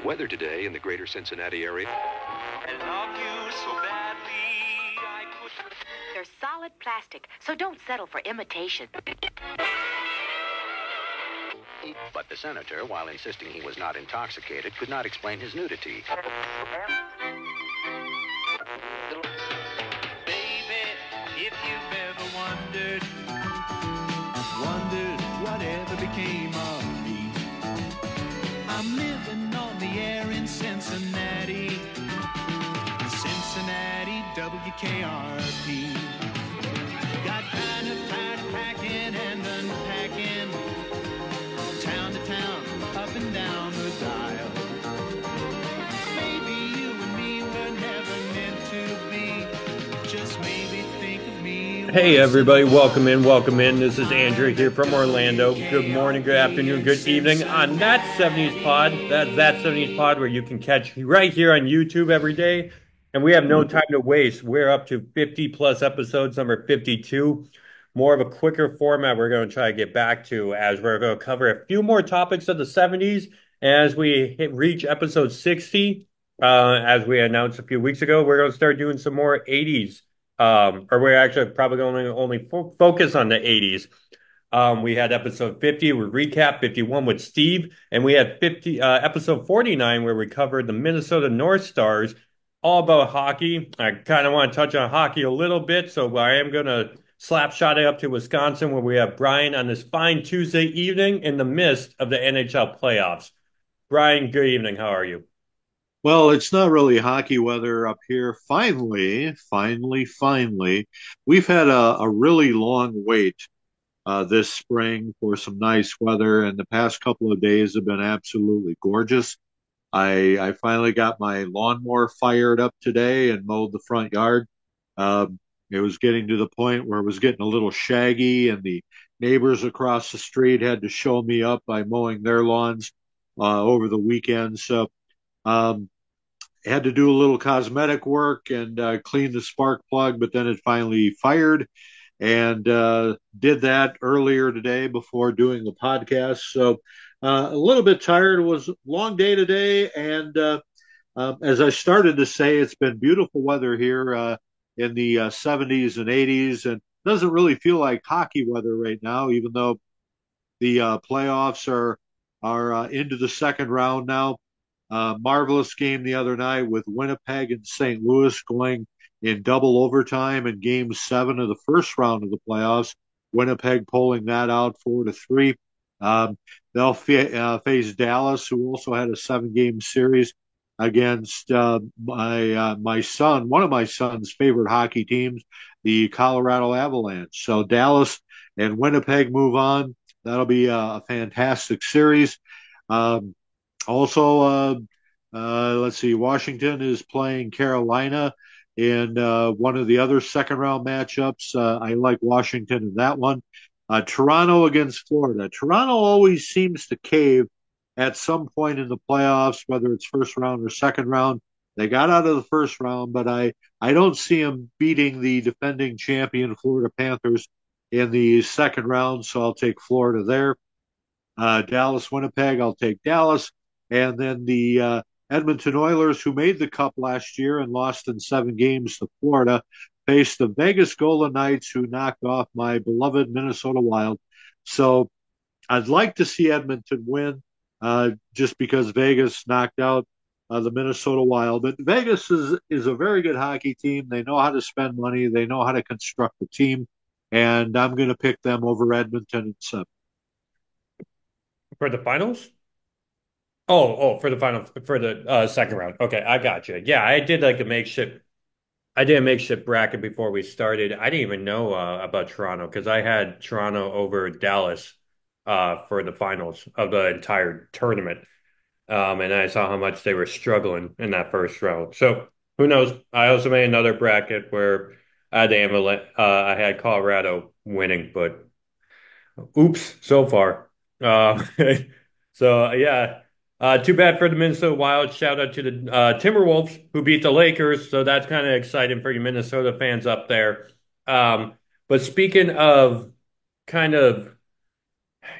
Weather today in the greater Cincinnati area. I love you so badly, They're solid plastic, so don't settle for imitation. But the senator, while insisting he was not intoxicated, could not explain his nudity. Baby, if you've ever wondered whatever became of me. I'm living on the air in Cincinnati, WKRP. Got kind of tired of packing and unpacking, town to town, up and down the dial. Maybe you and me were never meant to be. Just maybe think of me. Hey everybody, welcome in. This is Andrew here from Orlando. Good morning, good afternoon, good evening on That 70s Pod. That's That 70s Pod, where you can catch right here on YouTube every day. And we have no time to waste. We're up to 50 plus episodes, number 52. More of a quicker format we're going to try to get back to, as we're going to cover a few more topics of the 70s. As we reach episode 60, as we announced a few weeks ago, we're going to start doing some more 80s. Or we're actually probably going to only focus on the 80s. We had episode 50 with recap, 51 with Steve, and we had episode 49 where we covered the Minnesota North Stars, all about hockey. I kind of want to touch on hockey a little bit, so I am going to slap shot it up to Wisconsin, where we have Brian on this fine Tuesday evening in the midst of the NHL playoffs. Brian, good evening. How are you? Well, it's not really hockey weather up here. Finally, we've had a really long wait this spring for some nice weather, and the past couple of days have been absolutely gorgeous. I finally got my lawnmower fired up today and mowed the front yard. It was getting to the point where it was getting a little shaggy, and the neighbors across the street had to show me up by mowing their lawns over the weekend. So um, had to do a little cosmetic work and clean the spark plug, but then it finally fired, and did that earlier today before doing the podcast. So a little bit tired. It was a long day today, and as I started to say, it's been beautiful weather here in the 70s and 80s, and doesn't really feel like hockey weather right now, even though the playoffs are into the second round now. Marvelous game the other night with Winnipeg and St. Louis going in double overtime in Game 7 of the first round of the playoffs. Winnipeg pulling that out 4-3. They'll face Dallas, who also had a 7-game series against my son, one of my son's favorite hockey teams, the Colorado Avalanche. So Dallas and Winnipeg move on. That'll be a fantastic series. Um, also, let's see, Washington is playing Carolina in one of the other second round matchups. I like Washington in that one. Toronto against Florida. Toronto always seems to cave at some point in the playoffs, whether it's first round or second round. They got out of the first round, but I don't see them beating the defending champion Florida Panthers in the second round, so I'll take Florida there. Dallas, Winnipeg, I'll take Dallas. And then the Edmonton Oilers, who made the Cup last year and lost in 7 games to Florida, faced the Vegas Golden Knights, who knocked off my beloved Minnesota Wild. So I'd like to see Edmonton win, just because Vegas knocked out the Minnesota Wild. But Vegas is a very good hockey team. They know how to spend money. They know how to construct a team. And I'm going to pick them over Edmonton in 7. For the finals? For the final, for the second round. Okay, I got you. Yeah, I did like a makeshift. I did a makeshift bracket before we started. I didn't even know about Toronto because I had Toronto over Dallas for the finals of the entire tournament. And I saw how much they were struggling in that first round. So who knows? I also made another bracket where I had Colorado winning, but oops, so far. Uh, so yeah, too bad for the Minnesota Wild. Shout out to the Timberwolves who beat the Lakers. So that's kind of exciting for you Minnesota fans up there. But speaking of kind of,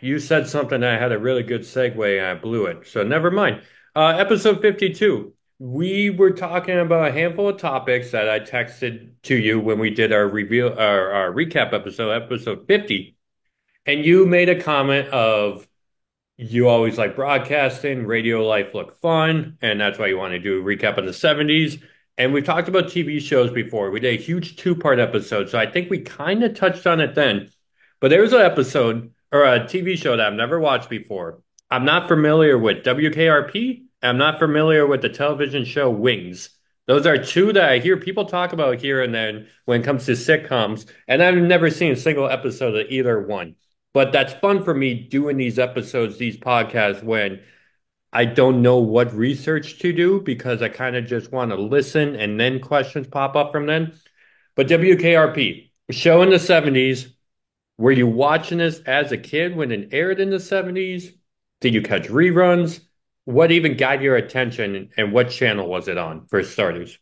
you said something. I had a really good segue and I blew it. So never mind. Episode 52. We were talking about a handful of topics that I texted to you when we did our our recap episode, episode 50. And you made a comment of you always like broadcasting, radio life looked fun, and that's why you want to do a recap of the 70s. And we've talked about TV shows before. We did a huge two-part episode, so I think we kind of touched on it then. But there's an episode or a TV show that I've never watched before. I'm not familiar with WKRP. I'm not familiar with the television show Wings. Those are two that I hear people talk about here and then when it comes to sitcoms, and I've never seen a single episode of either one. But that's fun for me doing these episodes, these podcasts, when I don't know what research to do because I kind of just want to listen and then questions pop up from then. But WKRP, show in the 70s, were you watching this as a kid when it aired in the 70s? Did you catch reruns? What even got your attention and what channel was it on, for starters?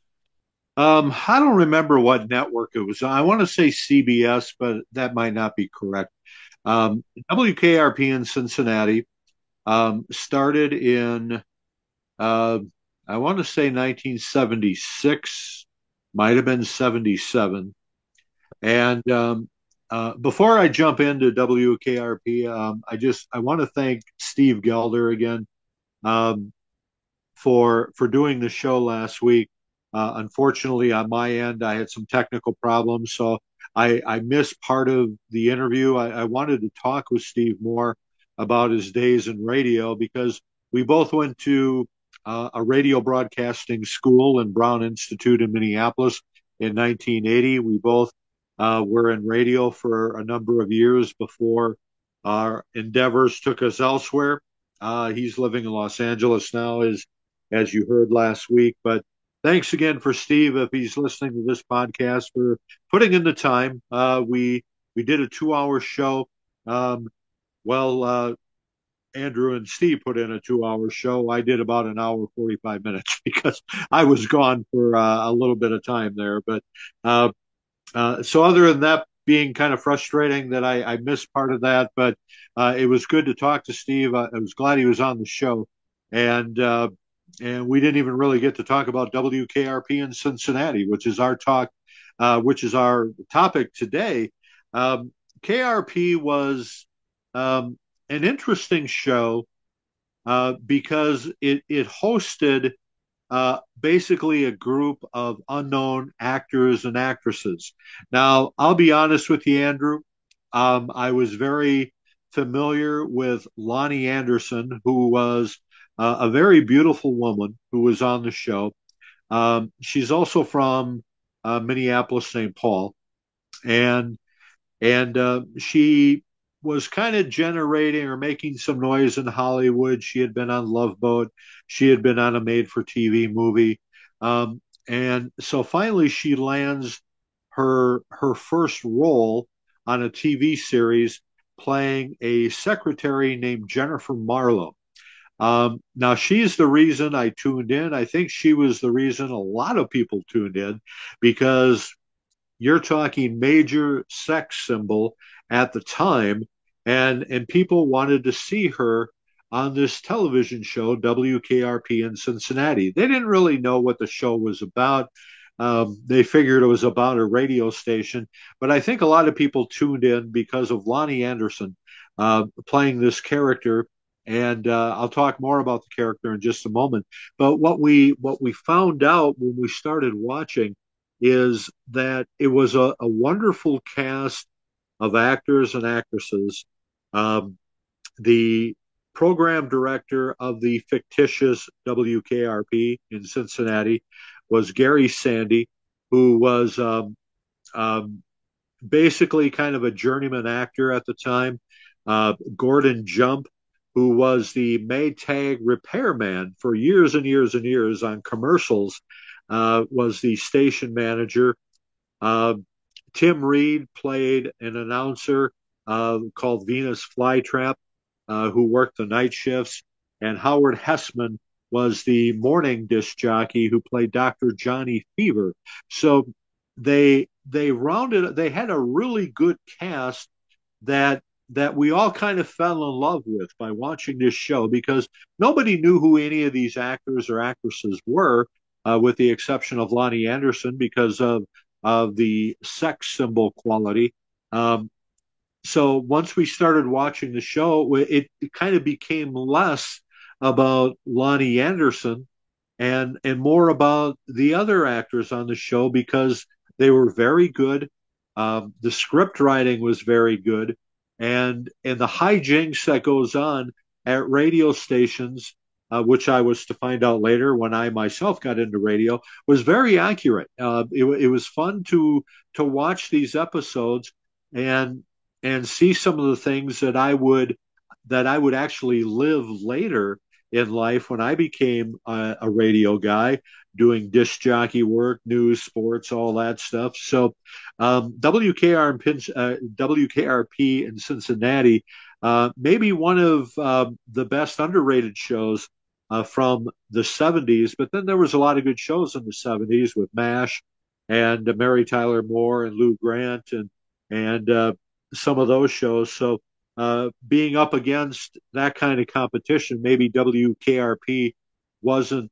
I don't remember what network it was on. I want to say CBS, but that might not be correct. WKRP in Cincinnati started in, I want to say 1976, might have been 77. And before I jump into WKRP, I want to thank Steve Gelder again for doing the show last week. Unfortunately, on my end, I had some technical problems, so I missed part of the interview. I wanted to talk with Steve more about his days in radio because we both went to a radio broadcasting school in Brown Institute in Minneapolis in 1980. We both were in radio for a number of years before our endeavors took us elsewhere. He's living in Los Angeles now, as you heard last week. But thanks again for Steve, if he's listening to this podcast, for putting in the time. We did a 2-hour show. Andrew and Steve put in a 2-hour show. I did about an hour 45 minutes because I was gone for a little bit of time there. But so other than that being kind of frustrating that I missed part of that, but it was good to talk to Steve. I was glad he was on the show. And we didn't even really get to talk about WKRP in Cincinnati, which is our topic today. KRP was an interesting show because it hosted basically a group of unknown actors and actresses. Now, I'll be honest with you, Andrew. I was very familiar with Lonnie Anderson, who was a very beautiful woman who was on the show. She's also from Minneapolis, St. Paul, and she was kind of generating or making some noise in Hollywood. She had been on Love Boat. She had been on a made-for-TV movie. And so finally she lands her first role on a TV series playing a secretary named Jennifer Marlowe. Now, she's the reason I tuned in. I think she was the reason a lot of people tuned in, because you're talking major sex symbol at the time, and people wanted to see her on this television show, WKRP in Cincinnati. They didn't really know what the show was about. They figured it was about a radio station, but I think a lot of people tuned in because of Lonnie Anderson playing this character. And I'll talk more about the character in just a moment. But what we found out when we started watching is that it was a wonderful cast of actors and actresses. The program director of the fictitious WKRP in Cincinnati was Gary Sandy, who was basically kind of a journeyman actor at the time. Gordon Jump, who was the Maytag repairman for years and years and years on commercials, was the station manager. Tim Reed played an announcer called Venus Flytrap, who worked the night shifts. And Howard Hessman was the morning disc jockey who played Dr. Johnny Fever. So they had a really good cast that that we all kind of fell in love with by watching this show, because nobody knew who any of these actors or actresses were, with the exception of Lonnie Anderson, because of the sex symbol quality. So once we started watching the show, it kind of became less about Lonnie Anderson and more about the other actors on the show, because they were very good. The script writing was very good, and the hijinks that goes on at radio stations, which I was to find out later when I myself got into radio, was very accurate. It was fun to watch these episodes and see some of the things that I would actually live later in life when I became a radio guy, doing disc jockey work, news, sports, all that stuff. So WKRP in Cincinnati, maybe one of the best underrated shows from the 70s. But then there was a lot of good shows in the 70s with MASH and Mary Tyler Moore and Lou Grant and some of those shows. So being up against that kind of competition, maybe WKRP wasn't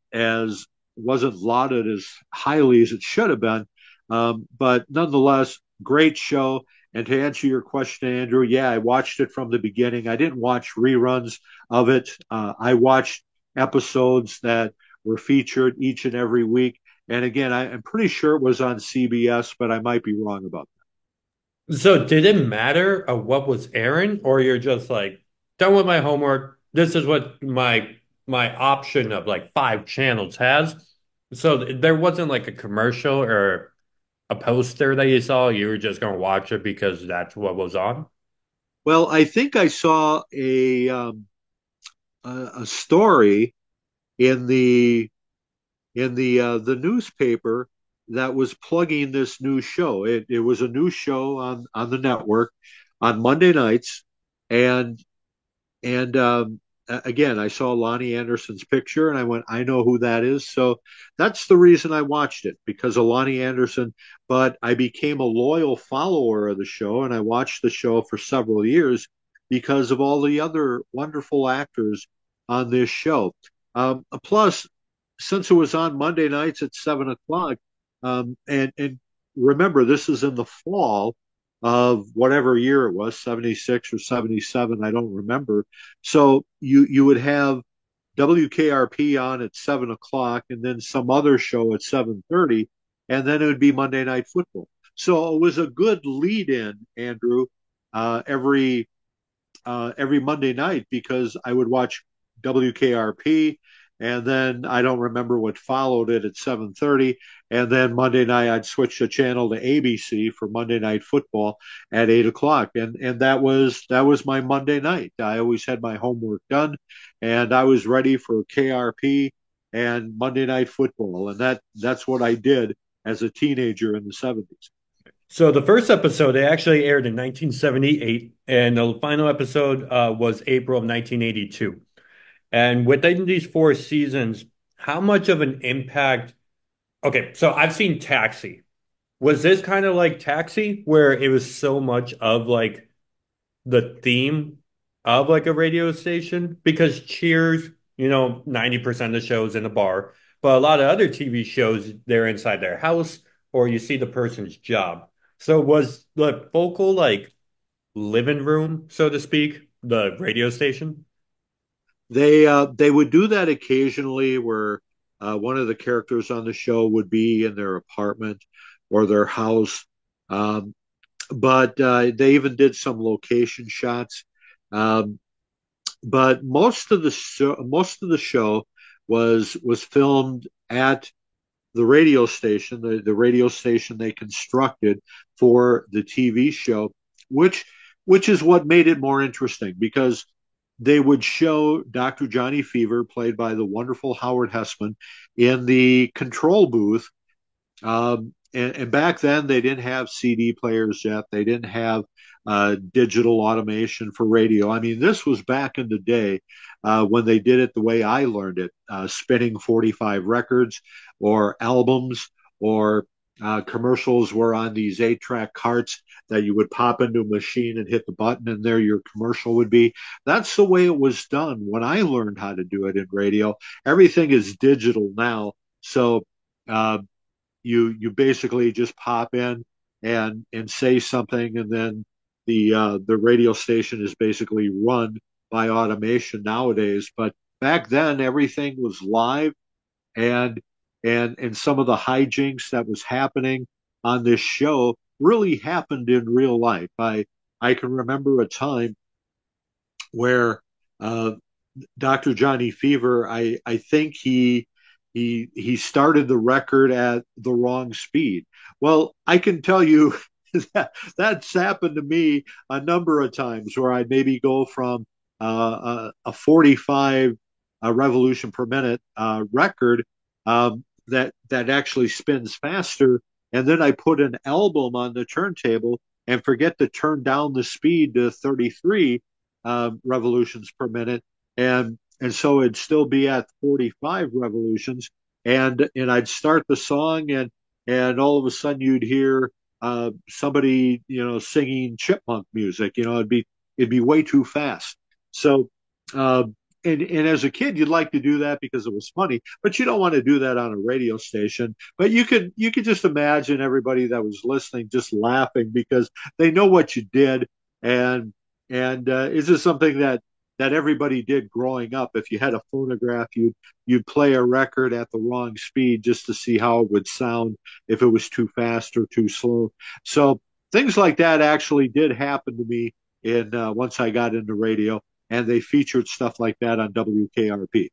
lauded as highly as it should have been. But nonetheless, great show. And to answer your question, Andrew, yeah, I watched it from the beginning. I didn't watch reruns of it. I watched episodes that were featured each and every week. And again, I'm pretty sure it was on CBS, but I might be wrong about that. So did it matter what was airing, or you're just like, done with my homework? This is what my option of like 5 channels has. So there wasn't like a commercial or a poster that you saw. You were just going to watch it because that's what was on. Well, I think I saw a story in the newspaper that was plugging this new show. It was a new show on the network on Monday nights, and again, I saw Lonnie Anderson's picture, and I went, I know who that is. So that's the reason I watched it, because of Lonnie Anderson. But I became a loyal follower of the show, and I watched the show for several years because of all the other wonderful actors on this show. Plus, since it was on Monday nights at 7 o'clock, and remember, this is in the fall of whatever year it was, 76 or 77, I don't remember. So you would have WKRP on at 7 o'clock, and then some other show at 7:30, and then it would be Monday Night Football. So it was a good lead-in, Andrew, every Monday night, because I would watch WKRP, and then I don't remember what followed it at 7:30, and then Monday night I'd switch the channel to ABC for Monday Night Football at 8 o'clock, and that was my Monday night. I always had my homework done, and I was ready for KRP and Monday Night Football, and that's what I did as a teenager in the 70s. So the first episode, they actually aired in 1978, and the final episode was April of 1982. And within these 4 seasons, how much of an impact? Okay, so I've seen Taxi. Was this kind of like Taxi, where it was so much of like the theme of like a radio station? Because Cheers, 90% of the shows in a bar, but a lot of other TV shows, they're inside their house or you see the person's job. So was the focal like living room, so to speak, the radio station? They would do that occasionally, where one of the characters on the show would be in their apartment or their house, um, but they even did some location shots. Um, but most of the show was filmed at the radio station, the radio station they constructed for the TV show, which is what made it more interesting, because they would show Dr. Johnny Fever, played by the wonderful Howard Hessman, in the control booth. And back then, they didn't have CD players yet. They didn't have digital automation for radio. I mean, this was back in the day when they did it the way I learned it, spinning 45 records or albums, or commercials were on these 8-track carts that you would pop into a machine and hit the button, and there your commercial would be. That's the way it was done when I learned how to do it in radio. Everything is digital now, so uh, you basically just pop in and say something, and then the radio station is basically run by automation nowadays. But back then, everything was live, and and some of the hijinks that was happening on this show really happened in real life. I can remember a time where uh, Dr. Johnny Fever, I think he started the record at the wrong speed. Well, I can tell you that's happened to me a number of times where I maybe go from a 45 revolution per minute record that actually spins faster, and then I put an album on the turntable and forget to turn down the speed to 33 revolutions per minute, and so it'd still be at 45 revolutions, and I'd start the song, and all of a sudden you'd hear somebody singing chipmunk music. It'd be way too fast. So uh, and as a kid you'd like to do that because it was funny, but you don't want to do that on a radio station. But you could just imagine everybody that was listening just laughing because they know what you did, and it's just something that everybody did growing up. If you had a phonograph, you'd play a record at the wrong speed just to see how it would sound if it was too fast or too slow. So things like that actually did happen to me in once I got into radio, and they featured stuff like that on WKRP.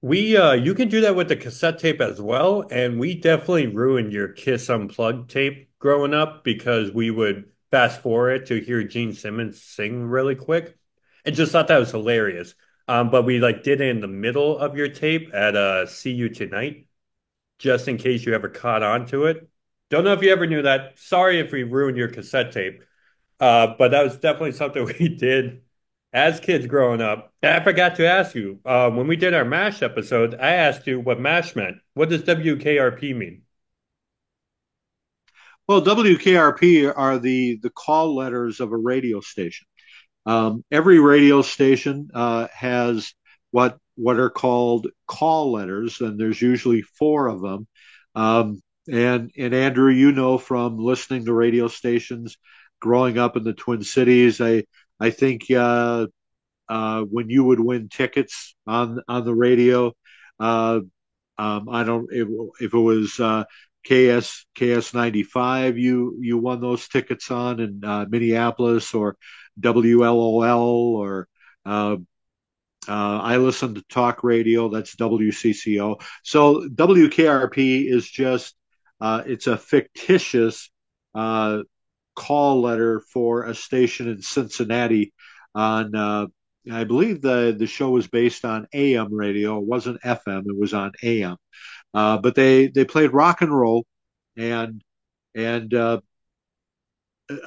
We you can do that with the cassette tape as well, and we definitely ruined your Kiss Unplugged tape growing up because we would fast forward to hear Gene Simmons sing really quick, and just thought that was hilarious. But we like did it in the middle of your tape at See You Tonight, just in case you ever caught on to it. Don't know if you ever knew that. Sorry if we ruined your cassette tape. But that was definitely something we did as kids growing up. And I forgot to ask you, when we did our MASH episode, I asked you what MASH meant. What does WKRP mean? Well, WKRP are the call letters of a radio station. Every radio station has what are called call letters, and there's usually four of them. And Andrew, from listening to radio stations growing up in the Twin Cities, I think when you would win tickets on the radio, uh, I don't if it was KS 95, you won those tickets on in Minneapolis, or WLOL, or uh, I listen to talk radio. That's WCCO. So WKRP is just it's a fictitious uh, call letter for a station in Cincinnati on. I believe the show was based on AM radio. It wasn't FM. It was on AM. But they played rock and roll, and and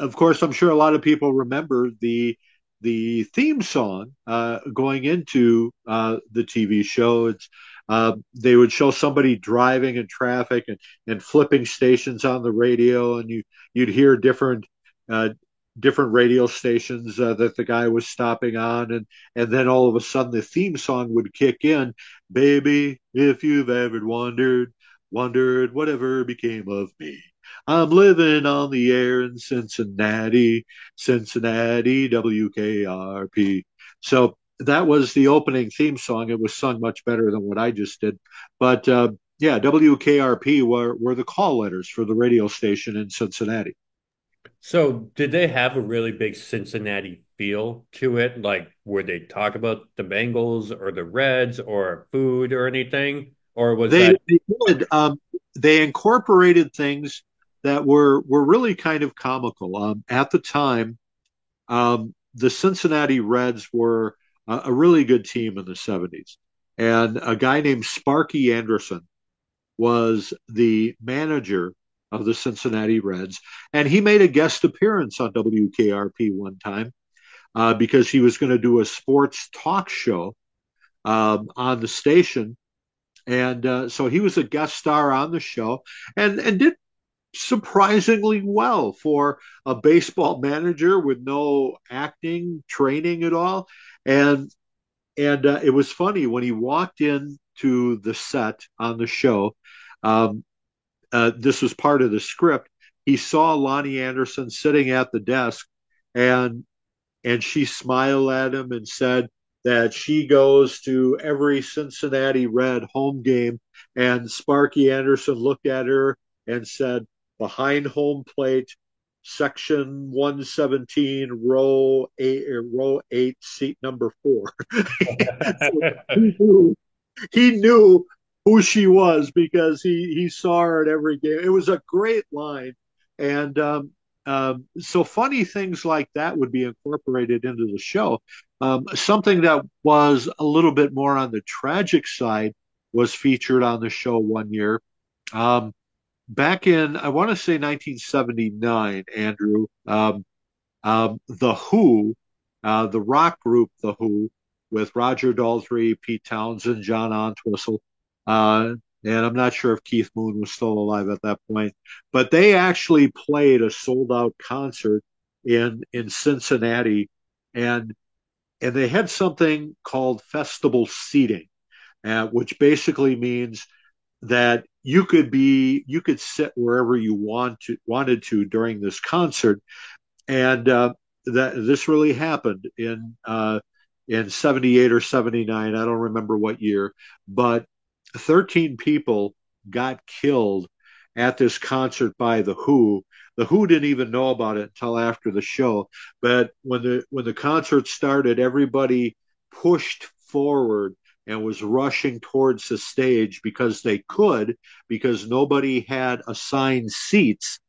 of course, I'm sure a lot of people remember the theme song going into the TV show. They would show somebody driving in traffic and flipping stations on the radio, and you'd hear uh, different radio stations that the guy was stopping on, and then all of a sudden the theme song would kick in. Baby, if you've ever wondered whatever became of me. I'm living on the air in Cincinnati, Cincinnati, WKRP. So that was the opening theme song. It was sung much better than what I just did. But yeah, WKRP were the call letters for the radio station in Cincinnati. So, did they have a really big Cincinnati feel to it? Like, would they talk about the Bengals or the Reds or food or anything? Or was They, that they did. They incorporated things that were really kind of comical. At the time, the Cincinnati Reds were a really good team in the 70s. And a guy named Sparky Anderson was the manager of the Cincinnati Reds. And he made a guest appearance on WKRP one time because he was going to do a sports talk show on the station. And so he was a guest star on the show, and did surprisingly well for a baseball manager with no acting training at all. And it was funny when he walked into the set on the show. Um, this was part of the script. He saw Lonnie Anderson sitting at the desk, and she smiled at him and said that she goes to every Cincinnati Red home game. And Sparky Anderson looked at her and said, "Behind home plate, section 117, row 8, seat number 4." So he knew who she was because he saw her at every game. It was a great line, and so funny things like that would be incorporated into the show. Something that was a little bit more on the tragic side was featured on the show one year. Um, Back in, I want to say 1979, Andrew, The Who, the rock group The Who, with Roger Daltrey, Pete Townsend, John Entwistle, and I'm not sure if Keith Moon was still alive at that point, but they actually played a sold out concert in Cincinnati, and they had something called festival seating, which basically means that you could sit wherever you wanted to during this concert, and that this really happened in 78 or 79. I don't remember what year, but 13 people got killed at this concert by the Who. The Who didn't even know about it until after the show. But when the concert started, everybody pushed forward and was rushing towards the stage because they could, because nobody had assigned seats,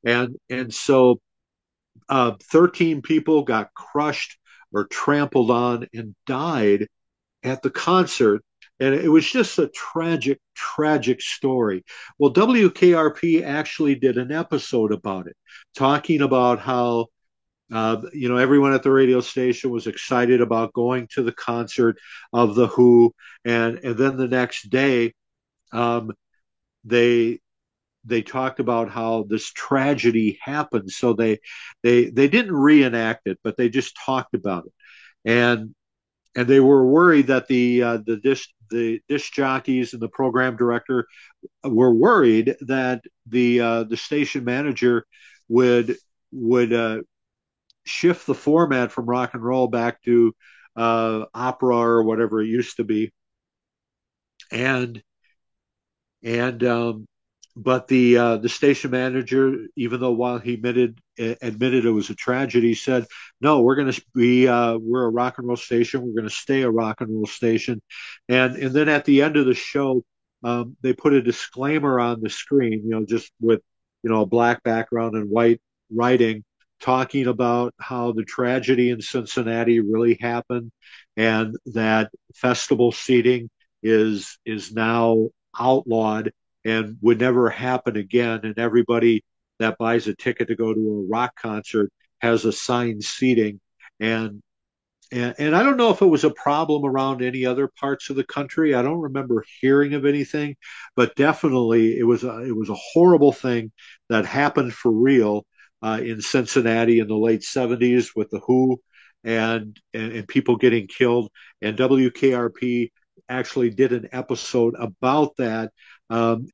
and so 13 people got crushed or trampled on and died at the concert. And it was just a tragic, tragic story. Well, WKRP actually did an episode about it, talking about how everyone at the radio station was excited about going to the concert of the Who, and then the next day, um, they talked about how this tragedy happened. So they didn't reenact it, but they just talked about it, and they were worried that the disc jockeys and the program director were worried that the station manager would shift the format from rock and roll back to opera or whatever it used to be, and and but the station manager, even though while he admitted it was a tragedy, said, "No, we're going to be we're a rock and roll station. We're going to stay a rock and roll station." And then at the end of the show, they put a disclaimer on the screen, just with a black background and white writing, talking about how the tragedy in Cincinnati really happened, and that festival seating is now outlawed and would never happen again. And everybody that buys a ticket to go to a rock concert has assigned seating. And I don't know if it was a problem around any other parts of the country. I don't remember hearing of anything, but definitely it was a horrible thing that happened for real in Cincinnati in the late 70s with the Who, and people getting killed. And WKRP actually did an episode about that.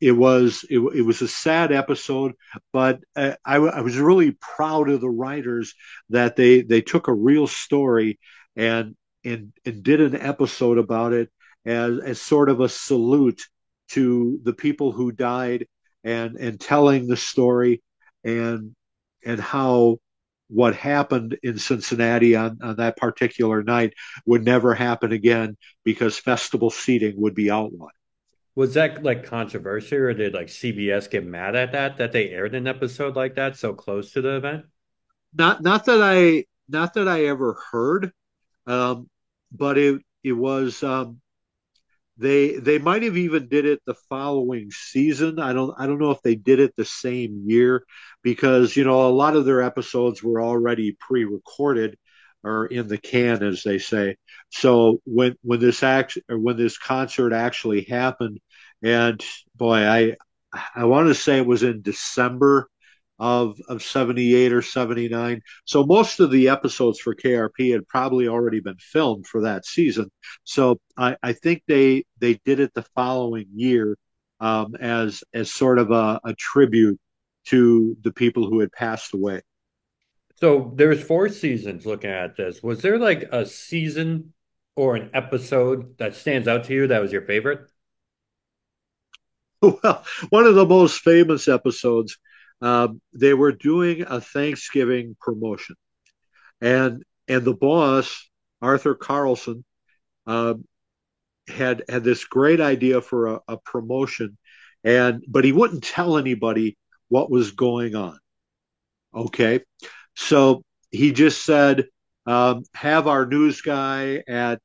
It was a sad episode, but I was really proud of the writers that they took a real story and did an episode about it as sort of a salute to the people who died, and telling the story, and how what happened in Cincinnati on that particular night would never happen again because festival seating would be outlawed. Was that like controversial, or did like CBS get mad at that they aired an episode like that so close to the event? Not that I ever heard, um, but it was, they might have even did it the following season. I don't know if they did it the same year, because a lot of their episodes were already pre-recorded or in the can, as they say. So when this concert actually happened, and boy, I want to say it was in December of 78 or 79. So most of the episodes for KRP had probably already been filmed for that season. So I think they did it the following year as sort of a tribute to the people who had passed away. So there's 4 seasons looking at this. Was there like a season or an episode that stands out to you that was your favorite? Well, one of the most famous episodes, they were doing a Thanksgiving promotion, and the boss, Arthur Carlson, uh, had this great idea for a promotion, and but he wouldn't tell anybody what was going on. Okay, so he just said, "Have our news guy at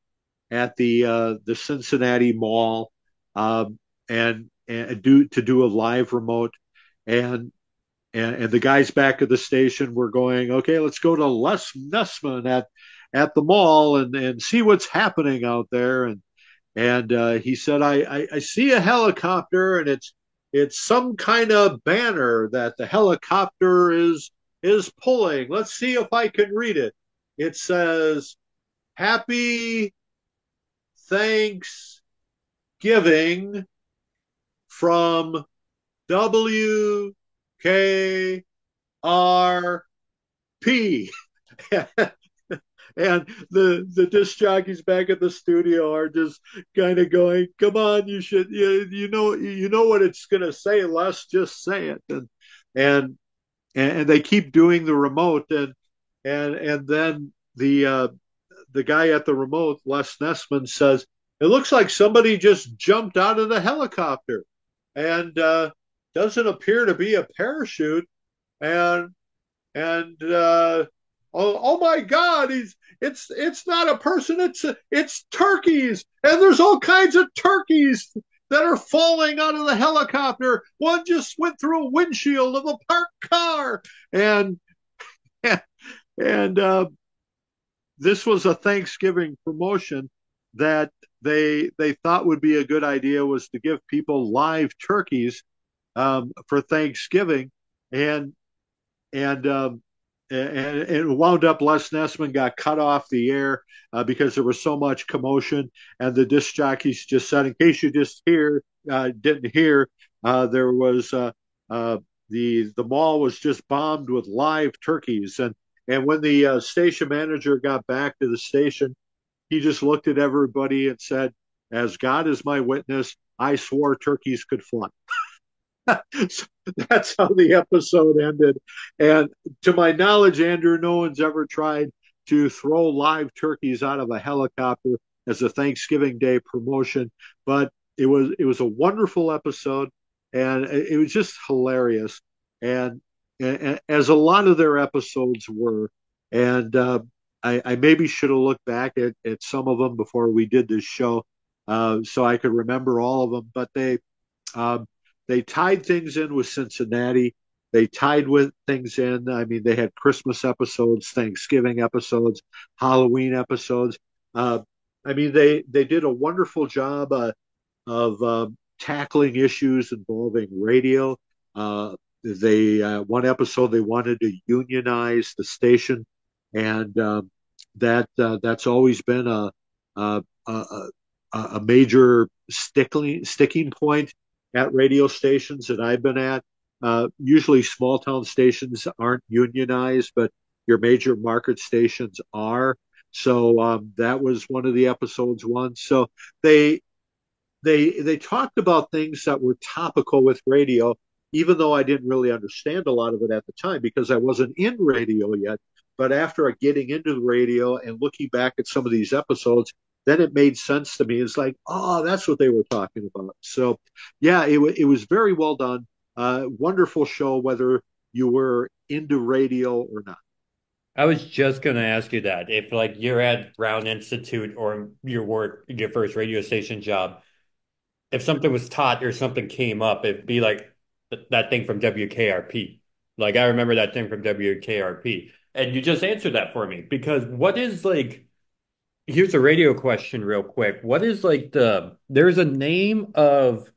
the Cincinnati Mall, and do a live remote." And and the guys back at the station were going, "Okay, let's go to Les Nessman at the mall and see what's happening out there." And he said, I see a helicopter, and it's some kind of banner that the helicopter is pulling. Let's see if I can read it. It says, "Happy Thanksgiving from WKRP." And the disc jockeys back at the studio are just kind of going, "Come on, you know what it's going to say. Let's just say it." And and they keep doing the remote, and then the guy at the remote, Les Nessman, says, "It looks like somebody just jumped out of the helicopter, and doesn't appear to be a parachute, and and oh my God, it's not a person, it's turkeys, and there's all kinds of turkeys that are falling out of the helicopter. One just went through a windshield of a parked car, and and this was a Thanksgiving promotion that they thought would be a good idea, was to give people live turkeys for Thanksgiving, and and and it wound up Les Nessman got cut off the air because there was so much commotion, and the disc jockeys just said, in case you just didn't hear, there was the mall was just bombed with live turkeys, and when the station manager got back to the station, he just looked at everybody and said, "As God is my witness, I swore turkeys could fly." So that's how the episode ended. And to my knowledge, Andrew, no one's ever tried to throw live turkeys out of a helicopter as a Thanksgiving Day promotion. But it was a wonderful episode, and it was just hilarious. And as a lot of their episodes were, and I maybe should have looked back at some of them before we did this show, so I could remember all of them. But um, they tied things in with Cincinnati. They tied with things in. I mean, they had Christmas episodes, Thanksgiving episodes, Halloween episodes. Uh, I mean, they did a wonderful job of tackling issues involving radio. They one episode they wanted to unionize the station, and that's always been a, a major sticking point at radio stations that I've been at. Usually, small town stations aren't unionized, but your major market stations are. So that was one of the episodes. So they they talked about things that were topical with radio, even though I didn't really understand a lot of it at the time because I wasn't in radio yet. But after getting into the radio and looking back at some of these episodes, then it made sense to me. It's like, oh, that's what they were talking about. So, yeah, it was very well done. Wonderful show, whether you were into radio or not. I was just gonna ask you that. If like you're at Brown Institute or your first radio station job, if something was taught or something came up, it'd be like that thing from WKRP. Like I remember that thing from WKRP. And you just answered that for me because what is like here's a radio question real quick. What is like there's a name of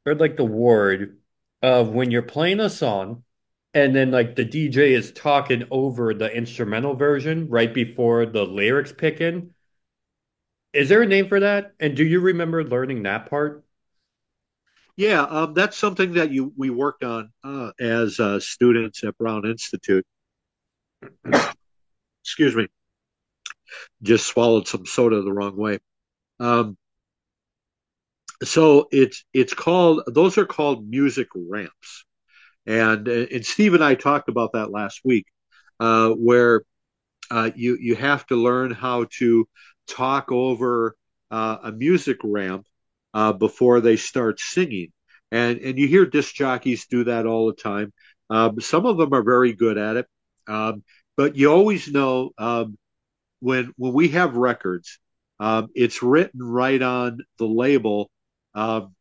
or like the word of when you're playing a song and then like the DJ is talking over the instrumental version right before the lyrics pick in. Is there a name for that? And do you remember learning that part? Yeah, that's something that we worked on as students at Brown Institute. Excuse me, just swallowed some soda the wrong way. Um, so it's called those are called music ramps, and Steve and I talked about that last week, where you have to learn how to talk over a music ramp before they start singing, and you hear disc jockeys do that all the time. Some of them are very good at it, but you always know when we have records, it's written right on the label um,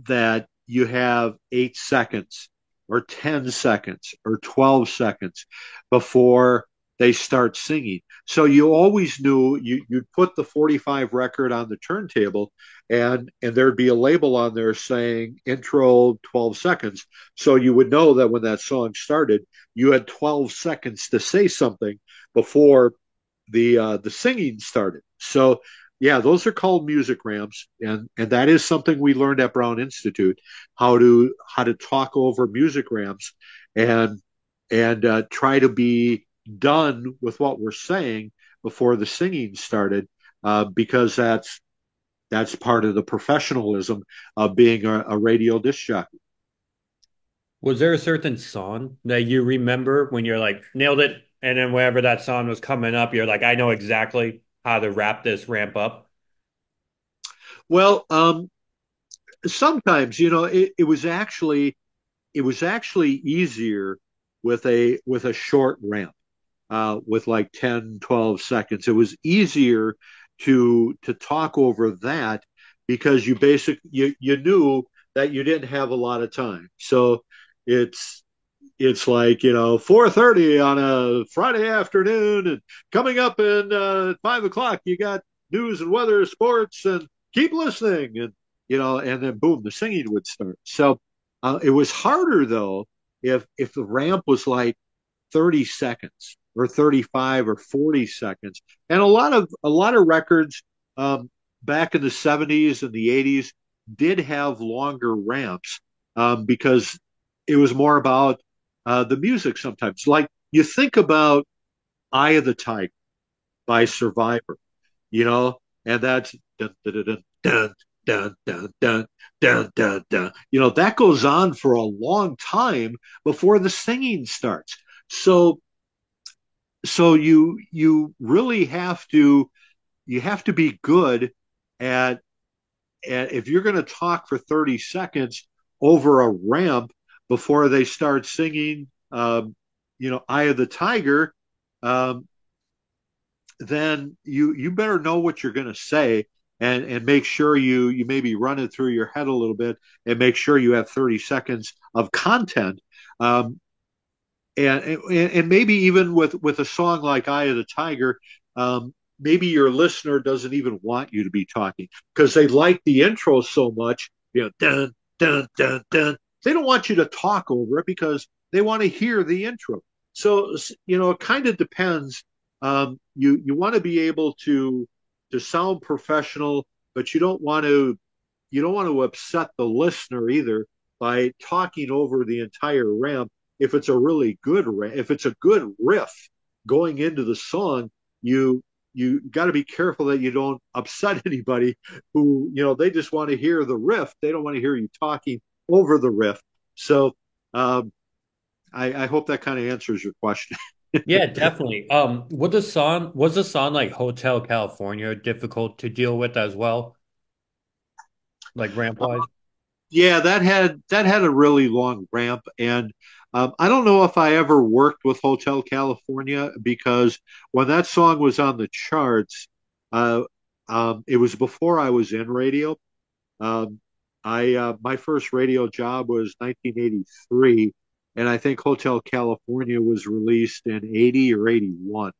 that you have 8 seconds or 10 seconds or 12 seconds before they start singing. So you always knew you'd put the 45 record on the turntable and there'd be a label on there saying intro 12 seconds. So you would know that when that song started, you had 12 seconds to say something before the singing started. So yeah, those are called music ramps, and that is something we learned at Brown Institute, how to talk over music ramps and try to be done with what we're saying before the singing started, because that's part of the professionalism of being a radio disc jockey. Was there a certain song that you remember when you're like nailed it, and then whenever that song was coming up, you're like, I know exactly how to wrap this ramp up? Well, sometimes it was actually easier with a short ramp, with like 10, 12 seconds. It was easier to talk over that because you knew that you didn't have a lot of time. So it's it's like 4:30 on a Friday afternoon, and coming up in 5 o'clock you got news and weather, sports, and keep listening, and then boom, the singing would start. So it was harder though if the ramp was like 30 seconds or 35 or 40 seconds. And a lot of records back in the 70s and the 80s did have longer ramps, because it was more about the music sometimes. Like you think about Eye of the Tiger by Survivor, and that's dun, dun, dun, dun, dun, dun, dun, dun, dun, dun. That goes on for a long time before the singing starts. So you really have to be good at if you're going to talk for 30 seconds over a ramp before they start singing, Eye of the Tiger, um, then you better know what you're going to say, and make sure you maybe run it through your head a little bit and make sure you have 30 seconds of content. Um, and maybe even with a song like Eye of the Tiger, maybe your listener doesn't even want you to be talking because they like the intro so much, dun dun dun dun. They don't want you to talk over it because they want to hear the intro. So it kind of depends. You want to be able to sound professional, but you don't want to upset the listener either by talking over the entire ramp. If it's a really good if it's a good riff going into the song, you got to be careful that you don't upset anybody who they just want to hear the riff. They don't want to hear you talking over the riff. So I hope that kind of answers your question. Yeah, definitely. Was the song like Hotel California difficult to deal with as well, like ramp wise? Yeah, that had a really long ramp, and I don't know if I ever worked with Hotel California because when that song was on the charts, uh, it was before I was in radio. Um, I My first radio job was 1983, and I think Hotel California was released in 80 or 81.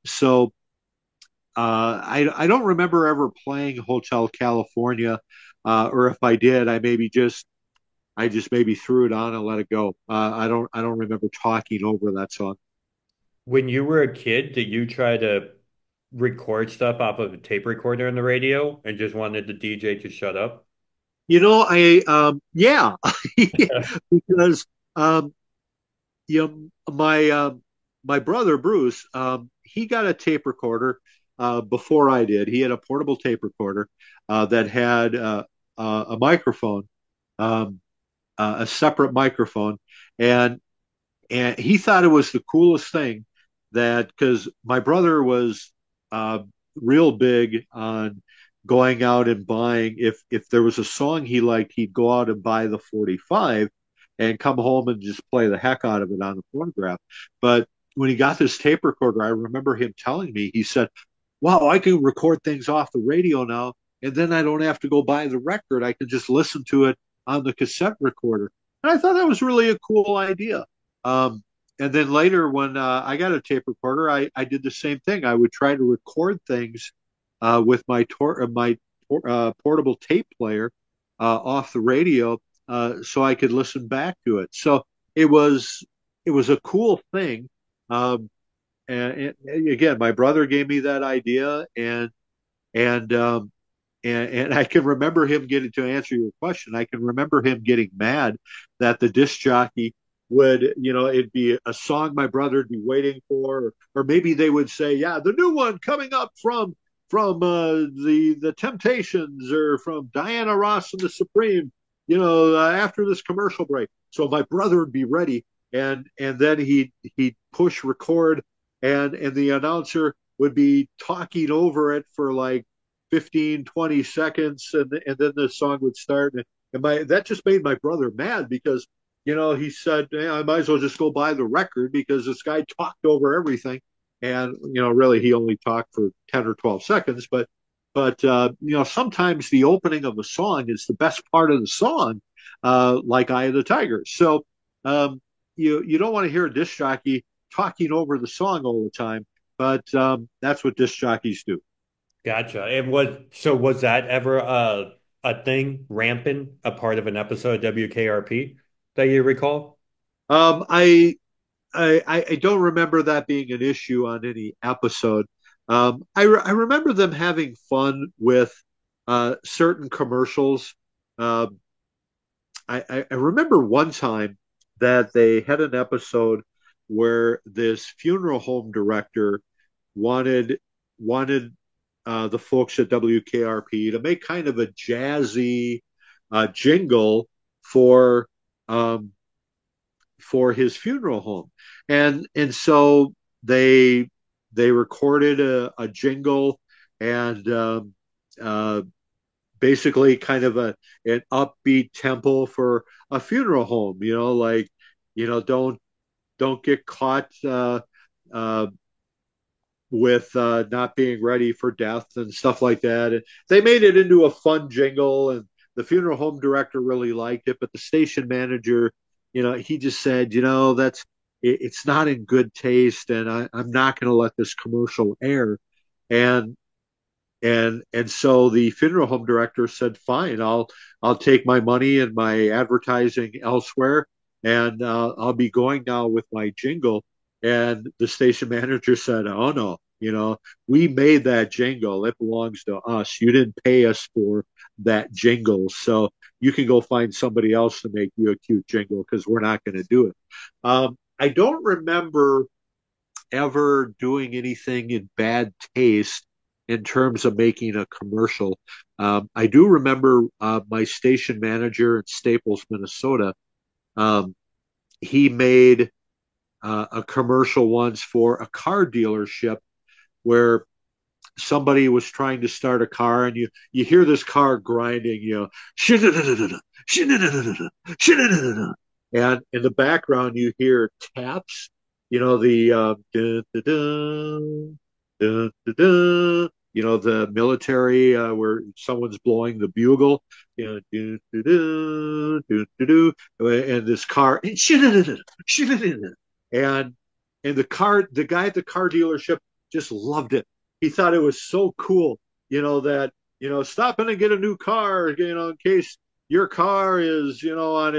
So I don't remember ever playing Hotel California, or if I did, I just maybe threw it on and let it go. I don't remember talking over that song. When you were a kid, did you try to record stuff off of a tape recorder on the radio and just wanted the DJ to shut up? Yeah, because my brother Bruce, he got a tape recorder before I did. He had a portable tape recorder that had a microphone, um, a separate microphone, and he thought it was the coolest thing that because my brother was uh, real big on going out and buying if there was a song he liked, he'd go out and buy the 45 and come home and just play the heck out of it on the phonograph. But when he got this tape recorder, I remember him telling me, he said, "Wow, I can record things off the radio now, and then I don't have to go buy the record. I can just listen to it on the cassette recorder." And I thought that was really a cool idea. Um, and then later, when I got a tape recorder, I did the same thing. I would try to record things with my portable tape player off the radio, so I could listen back to it. So it was it was a cool thing. Um, and again, my brother gave me that idea, and and I can remember him getting to answer your question. I can remember him getting mad that the disc jockey would, it'd be a song my brother would be waiting for, or maybe they would say, "Yeah, the new one coming up from the Temptations or from Diana Ross and the Supreme, after this commercial break." So my brother would be ready, and then he'd push record, and the announcer would be talking over it for like 15, 20 seconds, and then the song would start. And that just made my brother mad because, he said, I might as well just go buy the record because this guy talked over everything. And, really he only talked for 10 or 12 seconds. But sometimes the opening of a song is the best part of the song, like Eye of the Tiger. So you don't want to hear a disc jockey talking over the song all the time, but that's what disc jockeys do. Gotcha. Was that ever a thing rampant, a part of an episode of WKRP that you recall? Um, I, I don't remember that being an issue on any episode. I remember them having fun with certain commercials. Um, I remember one time that they had an episode where this funeral home director wanted the folks at WKRP to make kind of a jazzy jingle for um, for his funeral home, and so they they recorded a jingle and uh, basically kind of an upbeat tempo for a funeral home. Like don't get caught uh, with not being ready for death and stuff like that. And they made it into a fun jingle, and the funeral home director really liked it, but the station manager, he just said, it's not in good taste, and I'm not going to let this commercial air. And so the funeral home director said, "Fine, I'll take my money and my advertising elsewhere, and I'll be going now with my jingle." And the station manager said, "Oh no, we made that jingle. It belongs to us. You didn't pay us for that jingle, so you can go find somebody else to make you a cute jingle because we're not going to do it." I don't remember ever doing anything in bad taste in terms of making a commercial. I do remember my station manager in Staples, Minnesota. Um, he made a commercial once for a car dealership where somebody was trying to start a car, and you hear this car grinding, and in the background you hear taps, the dun, dun, dun, dun, dun, dun, the military where someone's blowing the bugle, dun, dun, dun, dun, dun, dun, and this car and the guy at the car dealership just loved it. He thought it was so cool, that stop in and get a new car, in case your car is, on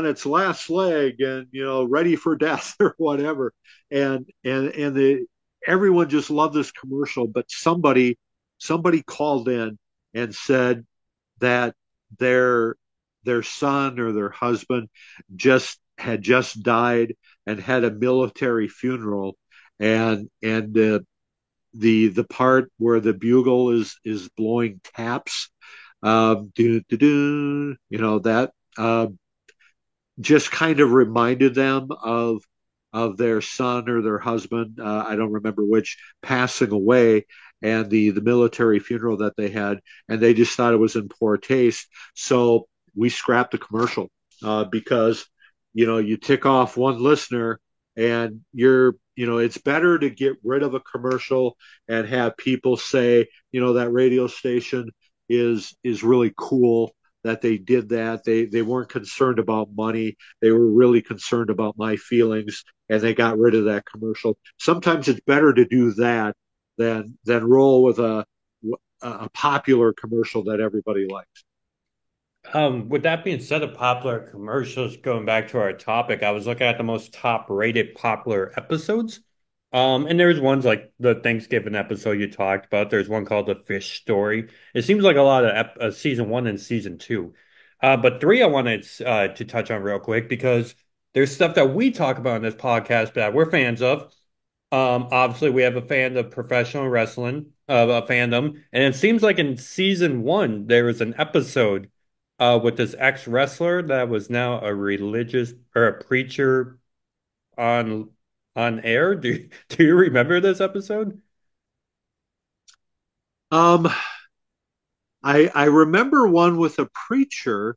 its last leg and, ready for death or whatever. And the everyone just loved this commercial, but somebody called in and said that their son or their husband had just died and had a military funeral, and the part where the bugle is blowing taps, that just kind of reminded them of their son or their husband, I don't remember which, passing away, and the military funeral that they had, and they just thought it was in poor taste. So we scrapped the commercial, because you tick off one listener, and it's better to get rid of a commercial and have people say, that radio station is really cool that they did that. They weren't concerned about money. They were really concerned about my feelings, and they got rid of that commercial. Sometimes it's better to do that than roll with a popular commercial that everybody likes. With that being said, of popular commercials, going back to our topic, I was looking at the most top rated popular episodes. And there's ones like the Thanksgiving episode you talked about. There's one called The Fish Story. It seems like a lot of season one and season two. But three I wanted to touch on real quick because there's stuff that we talk about in this podcast that we're fans of. Obviously, we have a fan of professional wrestling, a fandom, and it seems like in season one there was an episode with this ex-wrestler that was now a religious or a preacher on air. Do you remember this episode? I remember one with a preacher,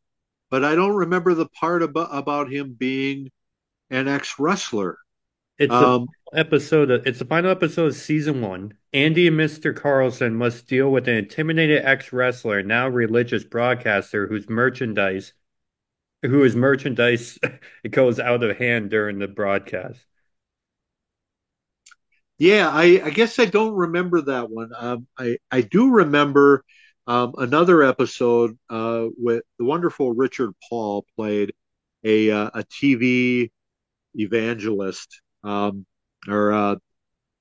but I don't remember the part about him being an ex-wrestler. It's the final episode of season one. Andy and Mr. Carlson must deal with an intimidated ex-wrestler, now religious broadcaster whose merchandise it goes out of hand during the broadcast. Yeah, I guess I don't remember that one. I do remember another episode with the wonderful Richard Paul played a TV evangelist, or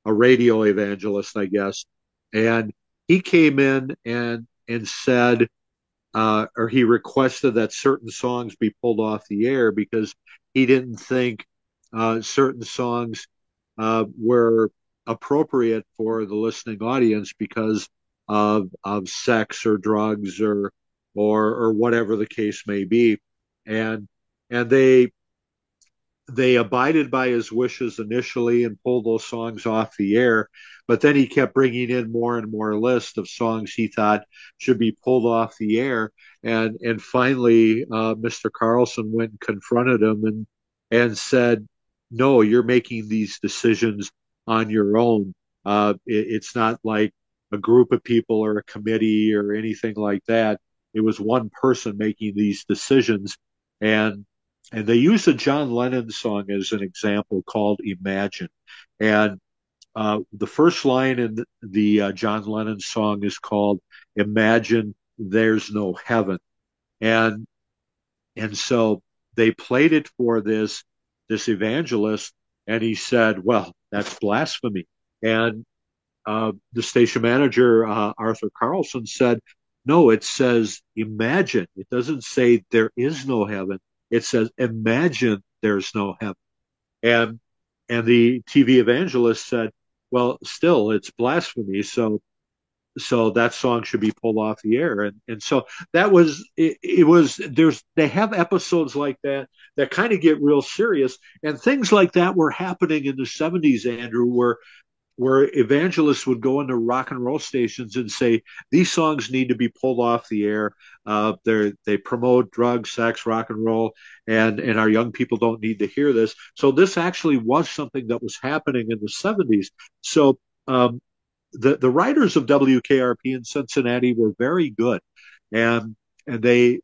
a radio evangelist, I guess, and he came in and said, or he requested that certain songs be pulled off the air because he didn't think certain songs were appropriate for the listening audience because of sex or drugs or whatever the case may be, and they abided by his wishes initially and pulled those songs off the air, but then he kept bringing in more and more lists of songs he thought should be pulled off the air, and finally Mr. Carlson went and confronted him and said, no, you're making these decisions on your own. It's not like a group of people or a committee or anything like that. It was one person making these decisions, and they used a John Lennon song as an example called Imagine. And the first line in the John Lennon song is called Imagine There's No Heaven. And so they played it for this evangelist, and he said, well, that's blasphemy. And the station manager, Arthur Carlson, said, no, it says imagine. It doesn't say there is no heaven. It says, imagine there's no heaven. And the TV evangelist said, well, still, it's blasphemy. So that song should be pulled off the air. And so that was, they have episodes like that kind of get real serious. And things like that were happening in the 70s, Andrew, where evangelists would go into rock and roll stations and say, these songs need to be pulled off the air. They promote drugs, sex, rock and roll, and our young people don't need to hear this. So this actually was something that was happening in the 70s. So the writers of WKRP in Cincinnati were very good. And they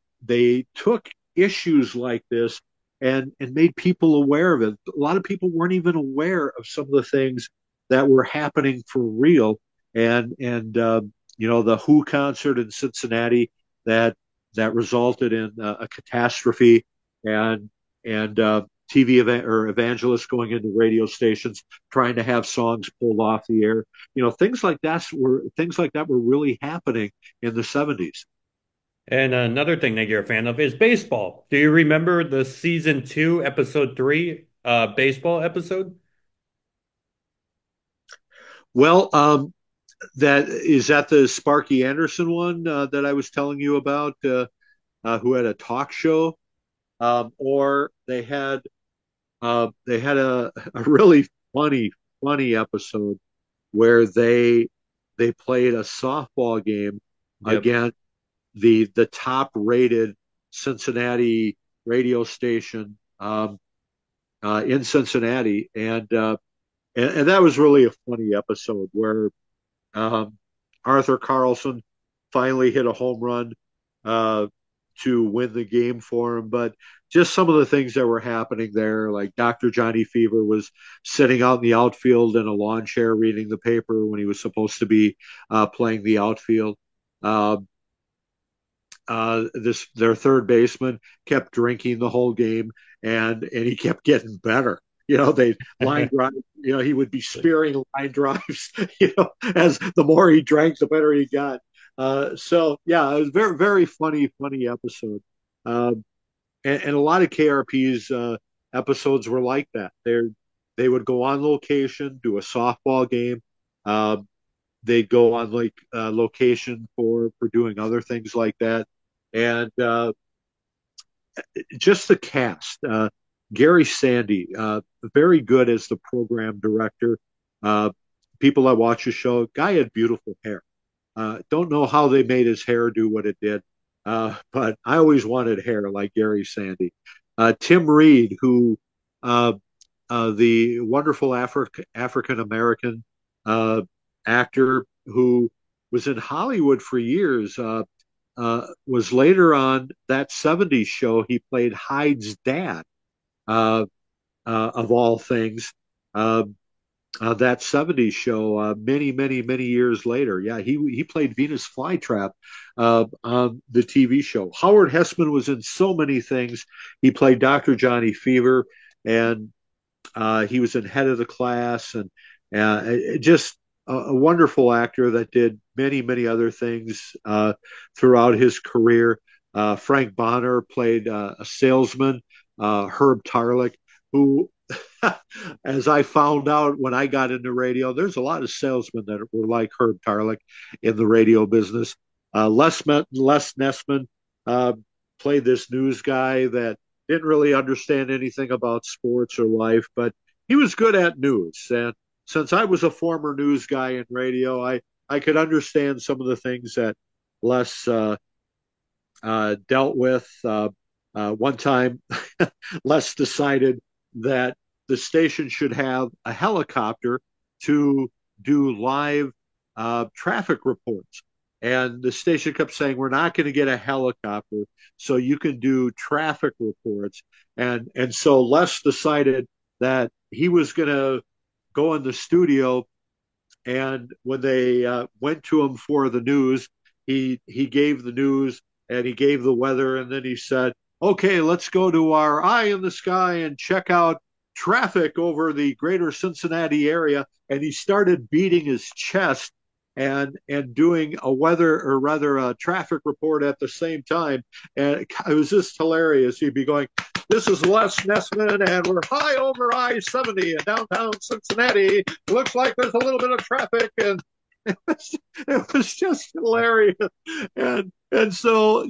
took issues like this and made people aware of it. A lot of people weren't even aware of some of the things that were happening for real, and the Who concert in Cincinnati that resulted in a catastrophe, and TV event or evangelists going into radio stations trying to have songs pulled off the air. Things like that were really happening in the 70s. And another thing that you're a fan of is baseball. Do you remember the season 2, episode 3, baseball episode? Well, that the Sparky Anderson one that I was telling you about, who had a talk show, or they had a really funny episode where they played a softball game Yep. against the top rated Cincinnati radio station in Cincinnati, and that was really a funny episode where Arthur Carlson finally hit a home run to win the game for him. But just some of the things that were happening there, like Dr. Johnny Fever was sitting out in the outfield in a lawn chair reading the paper when he was supposed to be playing the outfield. Their third baseman kept drinking the whole game, and he kept getting better. They line drive. He would be spearing line drives. As the more he drank, the better he got. So yeah, it was very very funny episode. And a lot of KRP's episodes were like that. They would go on location, do a softball game. They'd go on location for doing other things like that, and just the cast. Gary Sandy, very good as the program director. People that watch the show, guy had beautiful hair. Don't know how they made his hair do what it did, but I always wanted hair like Gary Sandy. Tim Reed, who the wonderful African American actor who was in Hollywood for years, was later on that 70s show. He played Hyde's dad, of all things. That 70s show, many years later. Yeah, he played Venus Flytrap on the TV show. Howard Hessman was in so many things. He played Dr. Johnny Fever, and he was in Head of the Class, and just a wonderful actor that did many other things throughout his career. Frank Bonner played a salesman, Herb Tarlick, who, as I found out when I got into radio, there's a lot of salesmen that were like Herb Tarlick in the radio business. Les Nessman played this news guy that didn't really understand anything about sports or life, but he was good at news. And since I was a former news guy in radio, I could understand some of the things that Les dealt with. One time, Les decided that the station should have a helicopter to do live traffic reports. And the station kept saying, we're not going to get a helicopter, so you can do traffic reports. And so Les decided that he was going to go in the studio, and when they went to him for the news, he gave the news and he gave the weather, and then he said, okay, let's go to our eye in the sky and check out traffic over the greater Cincinnati area. And he started beating his chest and doing a traffic report at the same time. And it was just hilarious. He'd be going, this is Les Nessman, and we're high over I-70 in downtown Cincinnati. It looks like there's a little bit of traffic, and it was just hilarious. And so,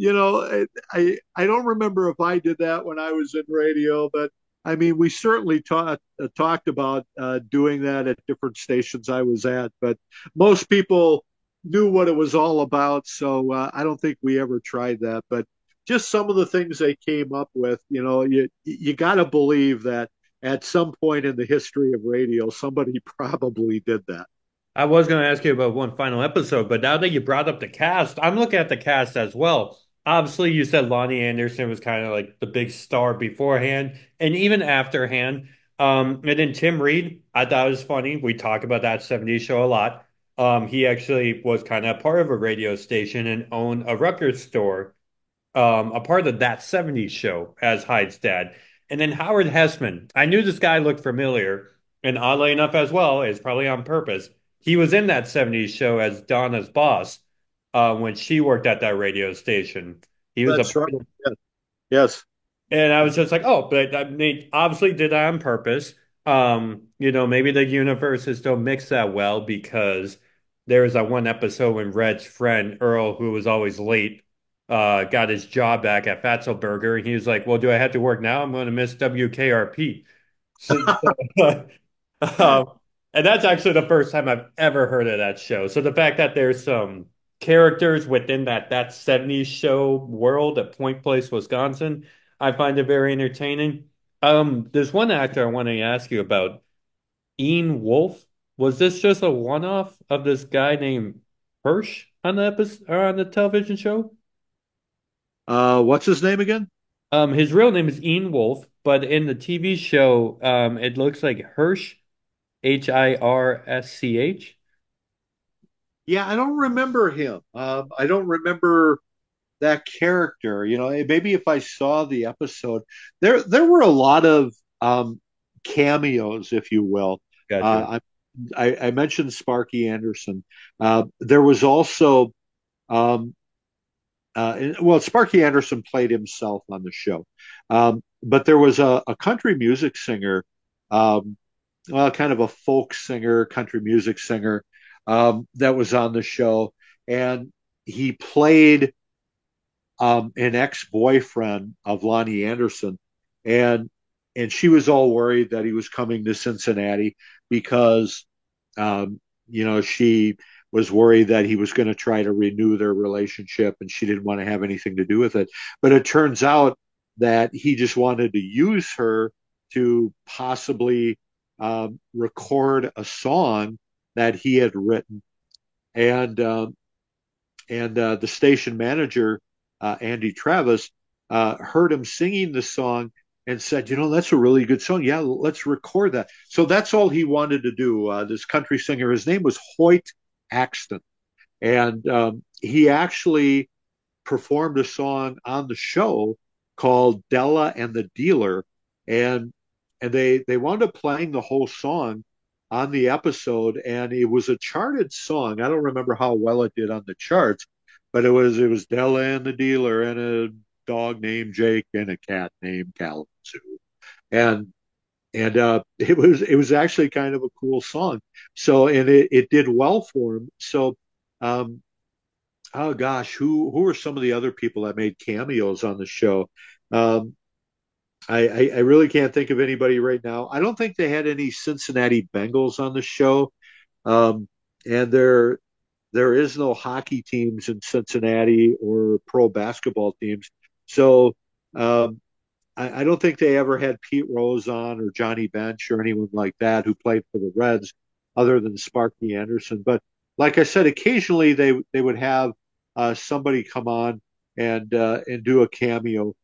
I don't remember if I did that when I was in radio, but I mean, we certainly talked about doing that at different stations I was at, but most people knew what it was all about. So I don't think we ever tried that, but just some of the things they came up with, you got to believe that at some point in the history of radio, somebody probably did that. I was going to ask you about one final episode, but now that you brought up the cast, I'm looking at the cast as well. Obviously, you said Lonnie Anderson was kind of like the big star beforehand and even afterhand. And then Tim Reed, I thought it was funny. We talk about that 70s show a lot. He actually was kind of part of a radio station and owned a record store, a part of that 70s show as Hyde's dad. And then Howard Hessman. I knew this guy looked familiar, and oddly enough as well, is probably on purpose. He was in that 70s show as Donna's boss when she worked at that radio station. He was a That's right. Yes. Yes. and I was just like, oh, but I mean, obviously did that on purpose. Maybe the universes don't mix that well because there was that one episode when Red's friend Earl, who was always late, got his job back at Fatso Burger, and he was like, "Well, do I have to work now? I'm going to miss WKRP." So, um, and that's actually the first time I've ever heard of that show. So the fact that there's some characters within that 70s show world at Point Place, Wisconsin, I find it very entertaining. There's one actor I want to ask you about, Ian Wolf. Was this just a one-off of this guy named Hirsch on the episode or on the television show? What's his name again? His real name is Ian Wolf, but in the TV show, it looks like Hirsch, Hirsch. Yeah, I don't remember him. I don't remember that character. Maybe if I saw the episode, there were a lot of cameos, if you will. Gotcha. I mentioned Sparky Anderson. There was also, Sparky Anderson played himself on the show, but there was a country music singer, kind of a folk singer, country music singer, that was on the show, and he played an ex-boyfriend of Lonnie Anderson, and she was all worried that he was coming to Cincinnati because she was worried that he was going to try to renew their relationship, and she didn't want to have anything to do with it. But it turns out that he just wanted to use her to possibly record a song that he had written, and the station manager, Andy Travis, heard him singing the song and said, that's a really good song. Yeah, let's record that. So that's all he wanted to do. This country singer, his name was Hoyt Axton, and he actually performed a song on the show called Della and the Dealer, and they wound up playing the whole song on the episode, and it was a charted song. I don't remember how well it did on the charts, but it was Della and the Dealer and a dog named Jake and a cat named Kalamazoo, and it was actually kind of a cool song. So, and it did well for him. So, oh gosh, who are some of the other people that made cameos on the show? Um, I really can't think of anybody right now. I don't think they had any Cincinnati Bengals on the show, and there is no hockey teams in Cincinnati or pro basketball teams. So I don't think they ever had Pete Rose on or Johnny Bench or anyone like that who played for the Reds, other than Sparky Anderson. But like I said, occasionally they would have somebody come on and do a cameo.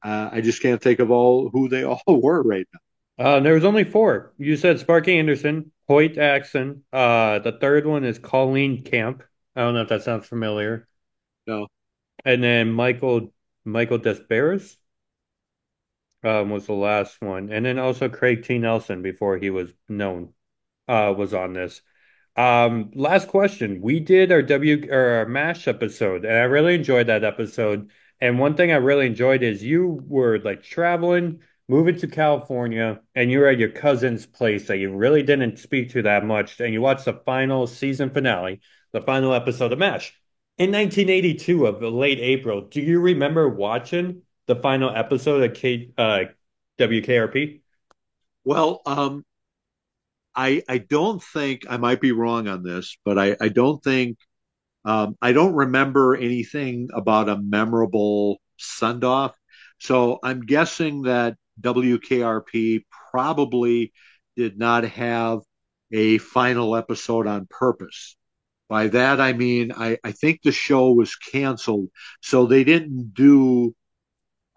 I just can't think of all who they all were right There was only four. You said Sparky Anderson, Hoyt Axon. The third one is Colleen Camp. I don't know if that sounds familiar. now. And then Michael Desbarres was the last one. And then also Craig T. Nelson before he was known was on this. Last question. We did our MASH episode, and I really enjoyed that episode. And one thing I really enjoyed is you were like traveling, moving to California, and you were at your cousin's place that you really didn't speak to that much, and you watched the final season finale, the final episode of MASH. In 1982 of late April, do you remember watching the final episode of WKRP? Well, I don't think, I might be wrong on this, but I don't think, I don't remember anything about a memorable send off. So I'm guessing that WKRP probably did not have a final episode on purpose. By that, I mean, I think the show was canceled. So they didn't do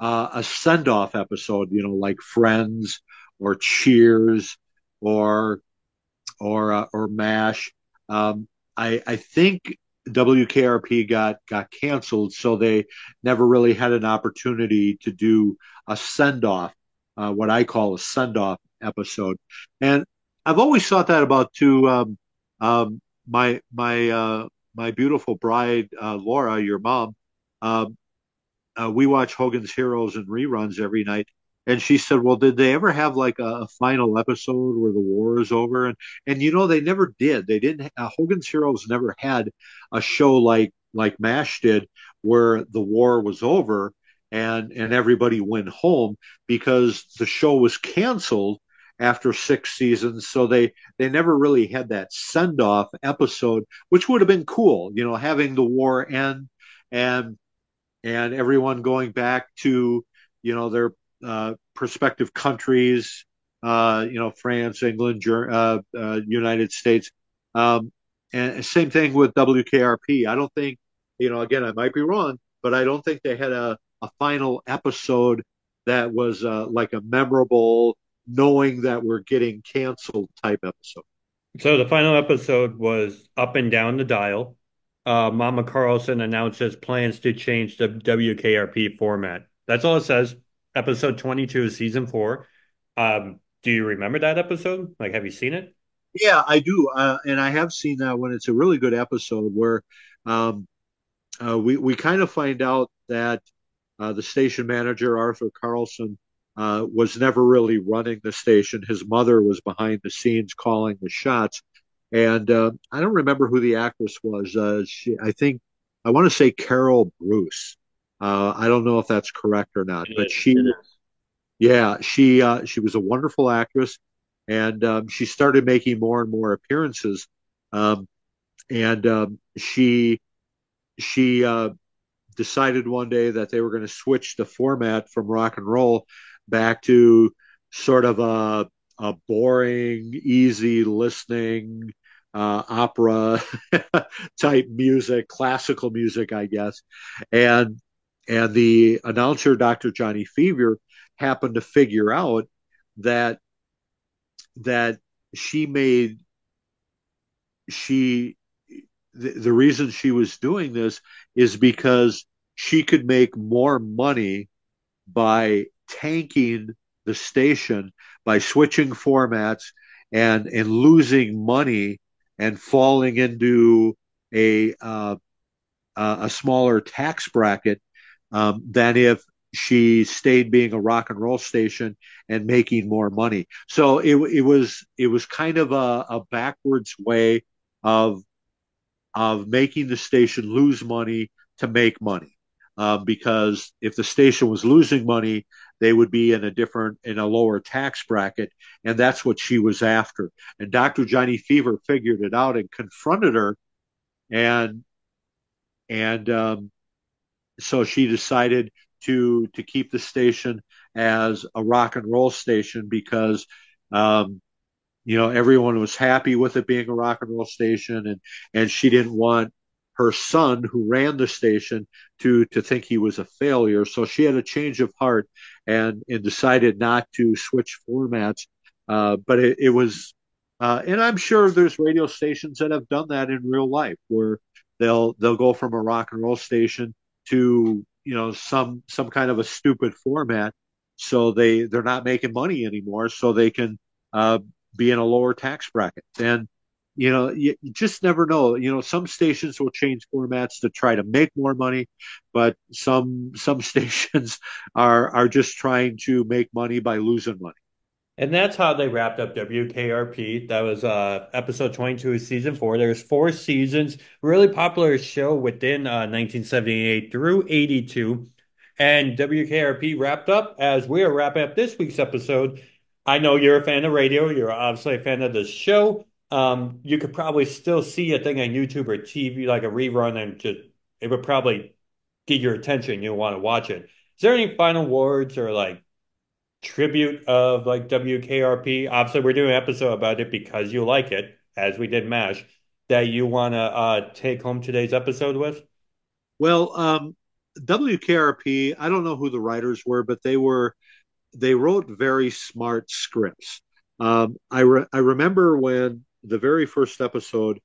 a send off episode, like Friends or Cheers or or MASH. I think WKRP got canceled, so they never really had an opportunity to do a send off, what I call a send off episode. And I've always thought that about too. My beautiful bride, Laura, your mom. Um, we watch Hogan's Heroes and reruns every night. And she said, "Well, did they ever have like a final episode where the war is over?" And they never did. They didn't. Hogan's Heroes never had a show like MASH did, where the war was over and everybody went home, because the show was canceled after 6 seasons. So they never really had that send off episode, which would have been cool. Having the war end and everyone going back to their prospective countries, France, England, United States, and same thing with WKRP. I don't think, again, I might be wrong, but I don't think they had a final episode that was like a memorable, knowing that we're getting canceled type episode. So the final episode was Up and Down the Dial. Mama Carlson announces plans to change the WKRP format. That's all it says. Episode 22, season 4. Do you remember that episode? Like, have you seen it? Yeah, I do, and I have seen that one. It's a really good episode where um, we kind of find out that the station manager, Arthur Carlson, was never really running the station. His mother was behind the scenes calling the shots. And I don't remember who the actress was. I want to say Carol Bruce. I don't know if that's correct or not, but she was a wonderful actress, and she started making more and more appearances. And she decided one day that they were going to switch the format from rock and roll back to sort of a boring, easy listening opera type music, classical music, I guess. And the announcer, Dr. Johnny Fever, happened to figure out that she made she the reason she was doing this is because she could make more money by tanking the station, by switching formats and losing money and falling into a smaller tax bracket, than if she stayed being a rock and roll station and making more money. So it was kind of a backwards way of making the station lose money to make money. Because if the station was losing money, they would be in a lower tax bracket, and that's what she was after. And Dr. Johnny Fever figured it out and confronted her, and so she decided to keep the station as a rock and roll station, because everyone was happy with it being a rock and roll station, and she didn't want her son, who ran the station, to think he was a failure. So she had a change of heart and decided not to switch formats. But it was, and I'm sure there's radio stations that have done that in real life, where they'll go from a rock and roll station to some kind of a stupid format, so they're not making money anymore, so they can be in a lower tax bracket. And you just never know. Some stations will change formats to try to make more money, but some stations are just trying to make money by losing money. And that's how they wrapped up WKRP. That was episode 22 of season 4. There's 4 seasons. Really popular show within 1978 through 82. And WKRP wrapped up as we are wrapping up this week's episode. I know you're a fan of radio. You're obviously a fan of the show. You could probably still see a thing on YouTube or TV, like a rerun, and it would probably get your attention. You'll want to watch it. Is there any final words or like tribute of like WKRP? Obviously, we're doing an episode about it because you like it, as we did MASH, that you want to take home today's episode with? Well, WKRP, I don't know who the writers were, but they wrote very smart scripts. I remember when the very first episode,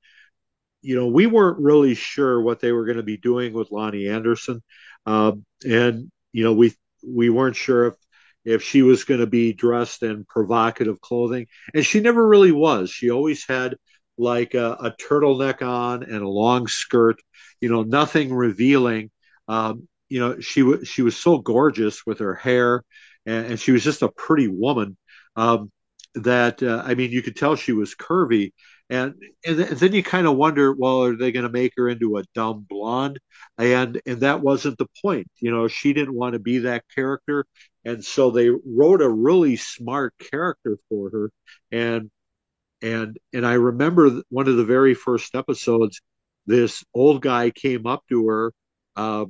we weren't really sure what they were going to be doing with Lonnie Anderson, and we weren't sure if she was going to be dressed in provocative clothing, and she never really was. She always had like a turtleneck on and a long skirt, nothing revealing. She was so gorgeous with her hair, and she was just a pretty woman. That I mean, you could tell she was curvy, and then you kind of wonder, well, are they going to make her into a dumb blonde? And that wasn't the point. She didn't want to be that character, and so they wrote a really smart character for her. And I remember one of the very first episodes, this old guy came up to her, a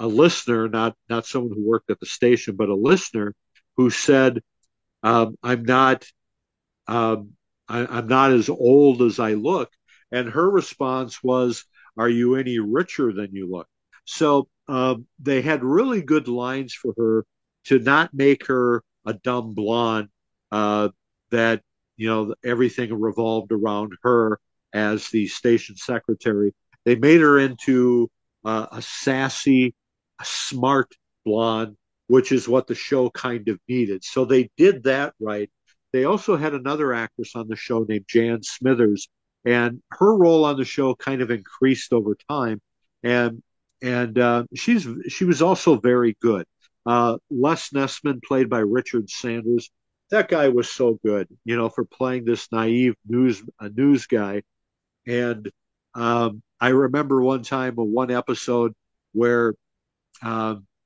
listener, not someone who worked at the station, but a listener who said, I'm not I'm not as old as I look. And her response was, are you any richer than you look? So they had really good lines for her to not make her a dumb blonde, that, everything revolved around her as the station secretary. They made her into a sassy, a smart blonde, which is what the show kind of needed. So they did that right. They also had another actress on the show named Jan Smithers, and her role on the show kind of increased over time. And she was also very good. Les Nessman, played by Richard Sanders, that guy was so good, for playing this naive news guy. And I remember one time, one episode where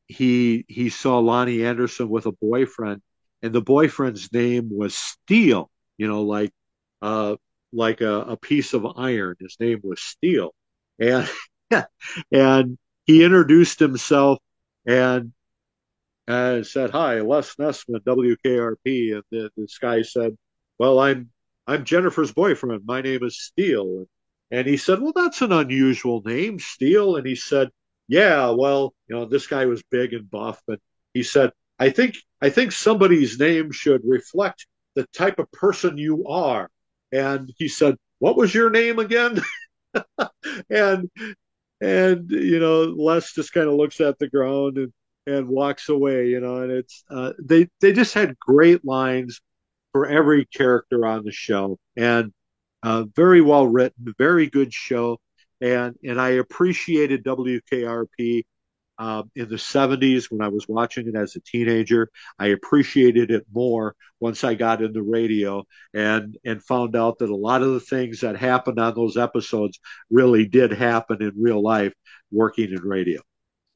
he saw Lonnie Anderson with a boyfriend, and the boyfriend's name was Steel, like a piece of iron. His name was Steel, and and he introduced himself and said, "Hi, Les Nessman, WKRP." And this guy said, "Well, I'm Jennifer's boyfriend. My name is Steel." And he said, "Well, that's an unusual name, Steel." And he said, "Yeah, well, this guy was big and buff, but he said, I think somebody's name should reflect the type of person you are." And he said, "What was your name again?" and Les just kind of looks at the ground and walks away, and it's they just had great lines for every character on the show, and very well written, very good show. And I appreciated WKRP in the 70s when I was watching it as a teenager. I appreciated it more once I got into radio and found out that a lot of the things that happened on those episodes really did happen in real life working in radio.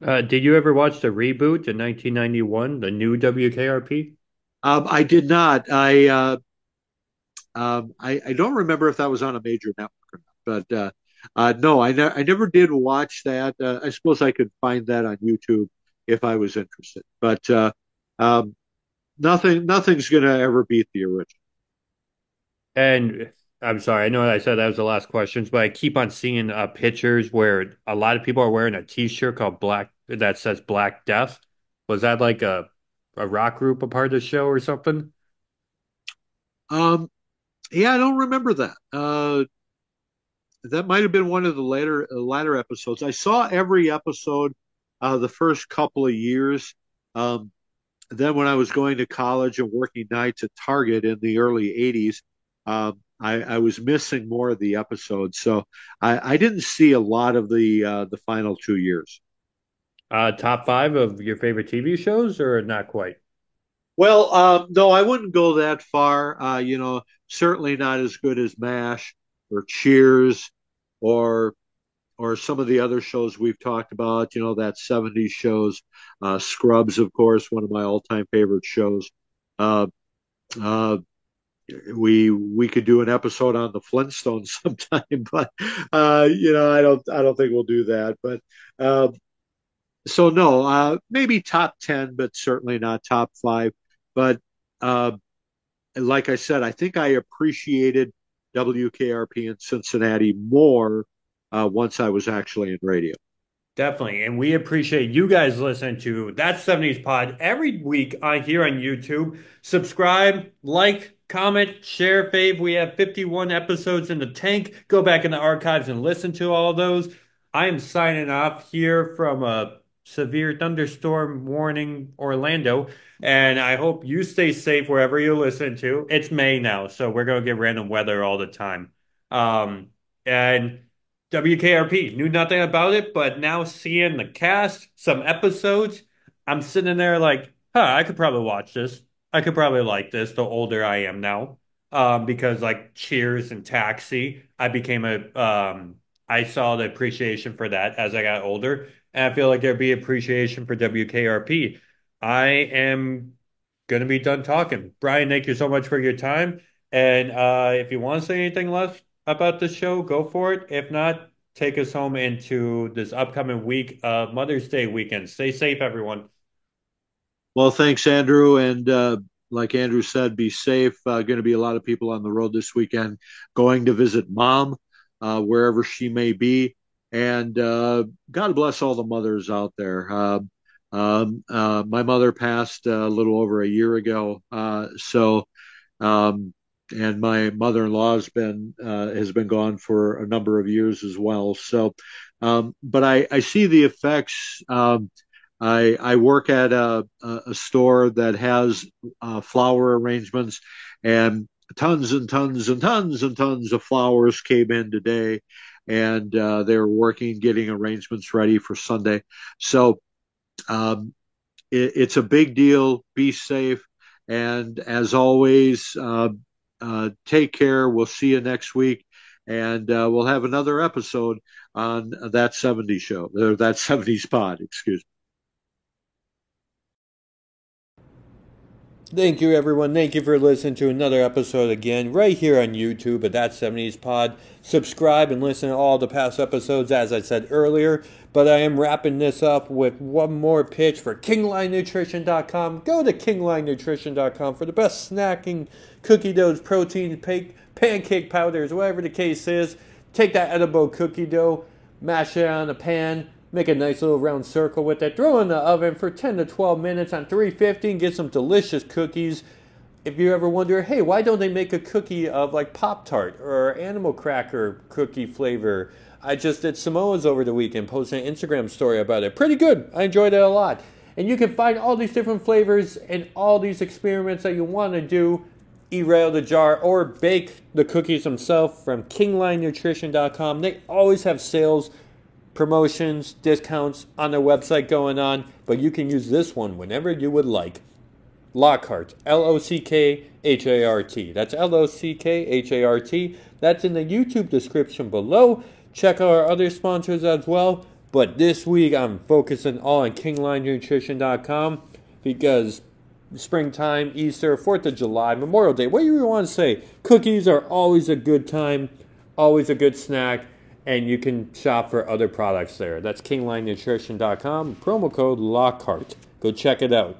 Did you ever watch the reboot in 1991, the new WKRP? I did not. I don't remember if that was on a major network or not, but no, I never did watch that. I suppose I could find that on YouTube if I was interested, but nothing's going to ever beat the original. And I'm sorry, I know I said that was the last questions, but I keep on seeing pictures where a lot of people are wearing a T-shirt called Black that says Black Death. Was that like a rock group a part of the show or something? Yeah, I don't remember that. That might have been one of the latter episodes. I saw every episode the first couple of years. Then when I was going to college and working nights at Target in the early 80s, I was missing more of the episodes. So I didn't see a lot of the final 2 years. Top 5 of your favorite TV shows or not quite? Well, no, I wouldn't go that far. Certainly not as good as MASH or Cheers or some of the other shows we've talked about, that 70s shows. Scrubs, of course, one of my all-time favorite shows. We could do an episode on the Flintstones sometime, but I don't think we'll do that. But so no, maybe top 10, but certainly not top 5. But like I said, I think I appreciated WKRP in Cincinnati more once I was actually in radio. Definitely. And we appreciate you guys listening to That 70s Pod every week on here on YouTube. Subscribe, like, comment, share, fave. We have 51 episodes in the tank. Go back in the archives and listen to all those. I am signing off here from a severe thunderstorm warning, Orlando. And I hope you stay safe wherever you listen to. It's May now, so we're going to get random weather all the time. And WKRP, knew nothing about it, but now seeing the cast, some episodes, I'm sitting there like, I could probably watch this. I could probably like this the older I am now. Because like Cheers and Taxi, I saw the appreciation for that as I got older. And I feel like there'd be appreciation for WKRP. I am gonna be done talking. Brian, thank you so much for your time. And if you want to say anything less about the show, go for it. If not, take us home into this upcoming week of Mother's Day weekend. Stay safe, everyone. Well, thanks, Andrew. And like Andrew said, be safe. Going to be a lot of people on the road this weekend going to visit mom, wherever she may be. And God bless all the mothers out there. My mother passed a little over a year ago. And my mother-in-law has been gone for a number of years as well. So, but I see the effects. I work at a store that has flower arrangements, and tons and tons and tons and tons of flowers came in today, and they were working, getting arrangements ready for Sunday. So it's a big deal. Be safe, and as always, take care. We'll see you next week, and we'll have another episode on That 70s Show, or That 70s Pod, excuse me. Thank you, everyone. Thank you for listening to another episode again, right here on YouTube at That 70s Pod. Subscribe and listen to all the past episodes, as I said earlier. But I am wrapping this up with one more pitch for KingLineNutrition.com. Go to KingLineNutrition.com for the best snacking, cookie doughs, protein, pancake powders, whatever the case is. Take that edible cookie dough, mash it on a pan, make a nice little round circle with it. Throw it in the oven for 10 to 12 minutes on 350 and get some delicious cookies. If you ever wonder, hey, why don't they make a cookie of like Pop-Tart or animal cracker cookie flavor? I just did Samoa's over the weekend, posted an Instagram story about it. Pretty good. I enjoyed it a lot. And you can find all these different flavors and all these experiments that you want to do, e-rail the jar or bake the cookies themselves from KingLineNutrition.com. They always have sales, promotions, discounts on their website going on, but you can use this one whenever you would like. Lockhart, Lockhart. That's Lockhart. That's in the YouTube description below. Check out our other sponsors as well, but this week I'm focusing all on KingLineNutrition.com because springtime, Easter, 4th of July, Memorial Day, what do you want to say? Cookies are always a good time, always a good snack. And you can shop for other products there. That's KingLineNutrition.com. Promo code Lockhart. Go check it out.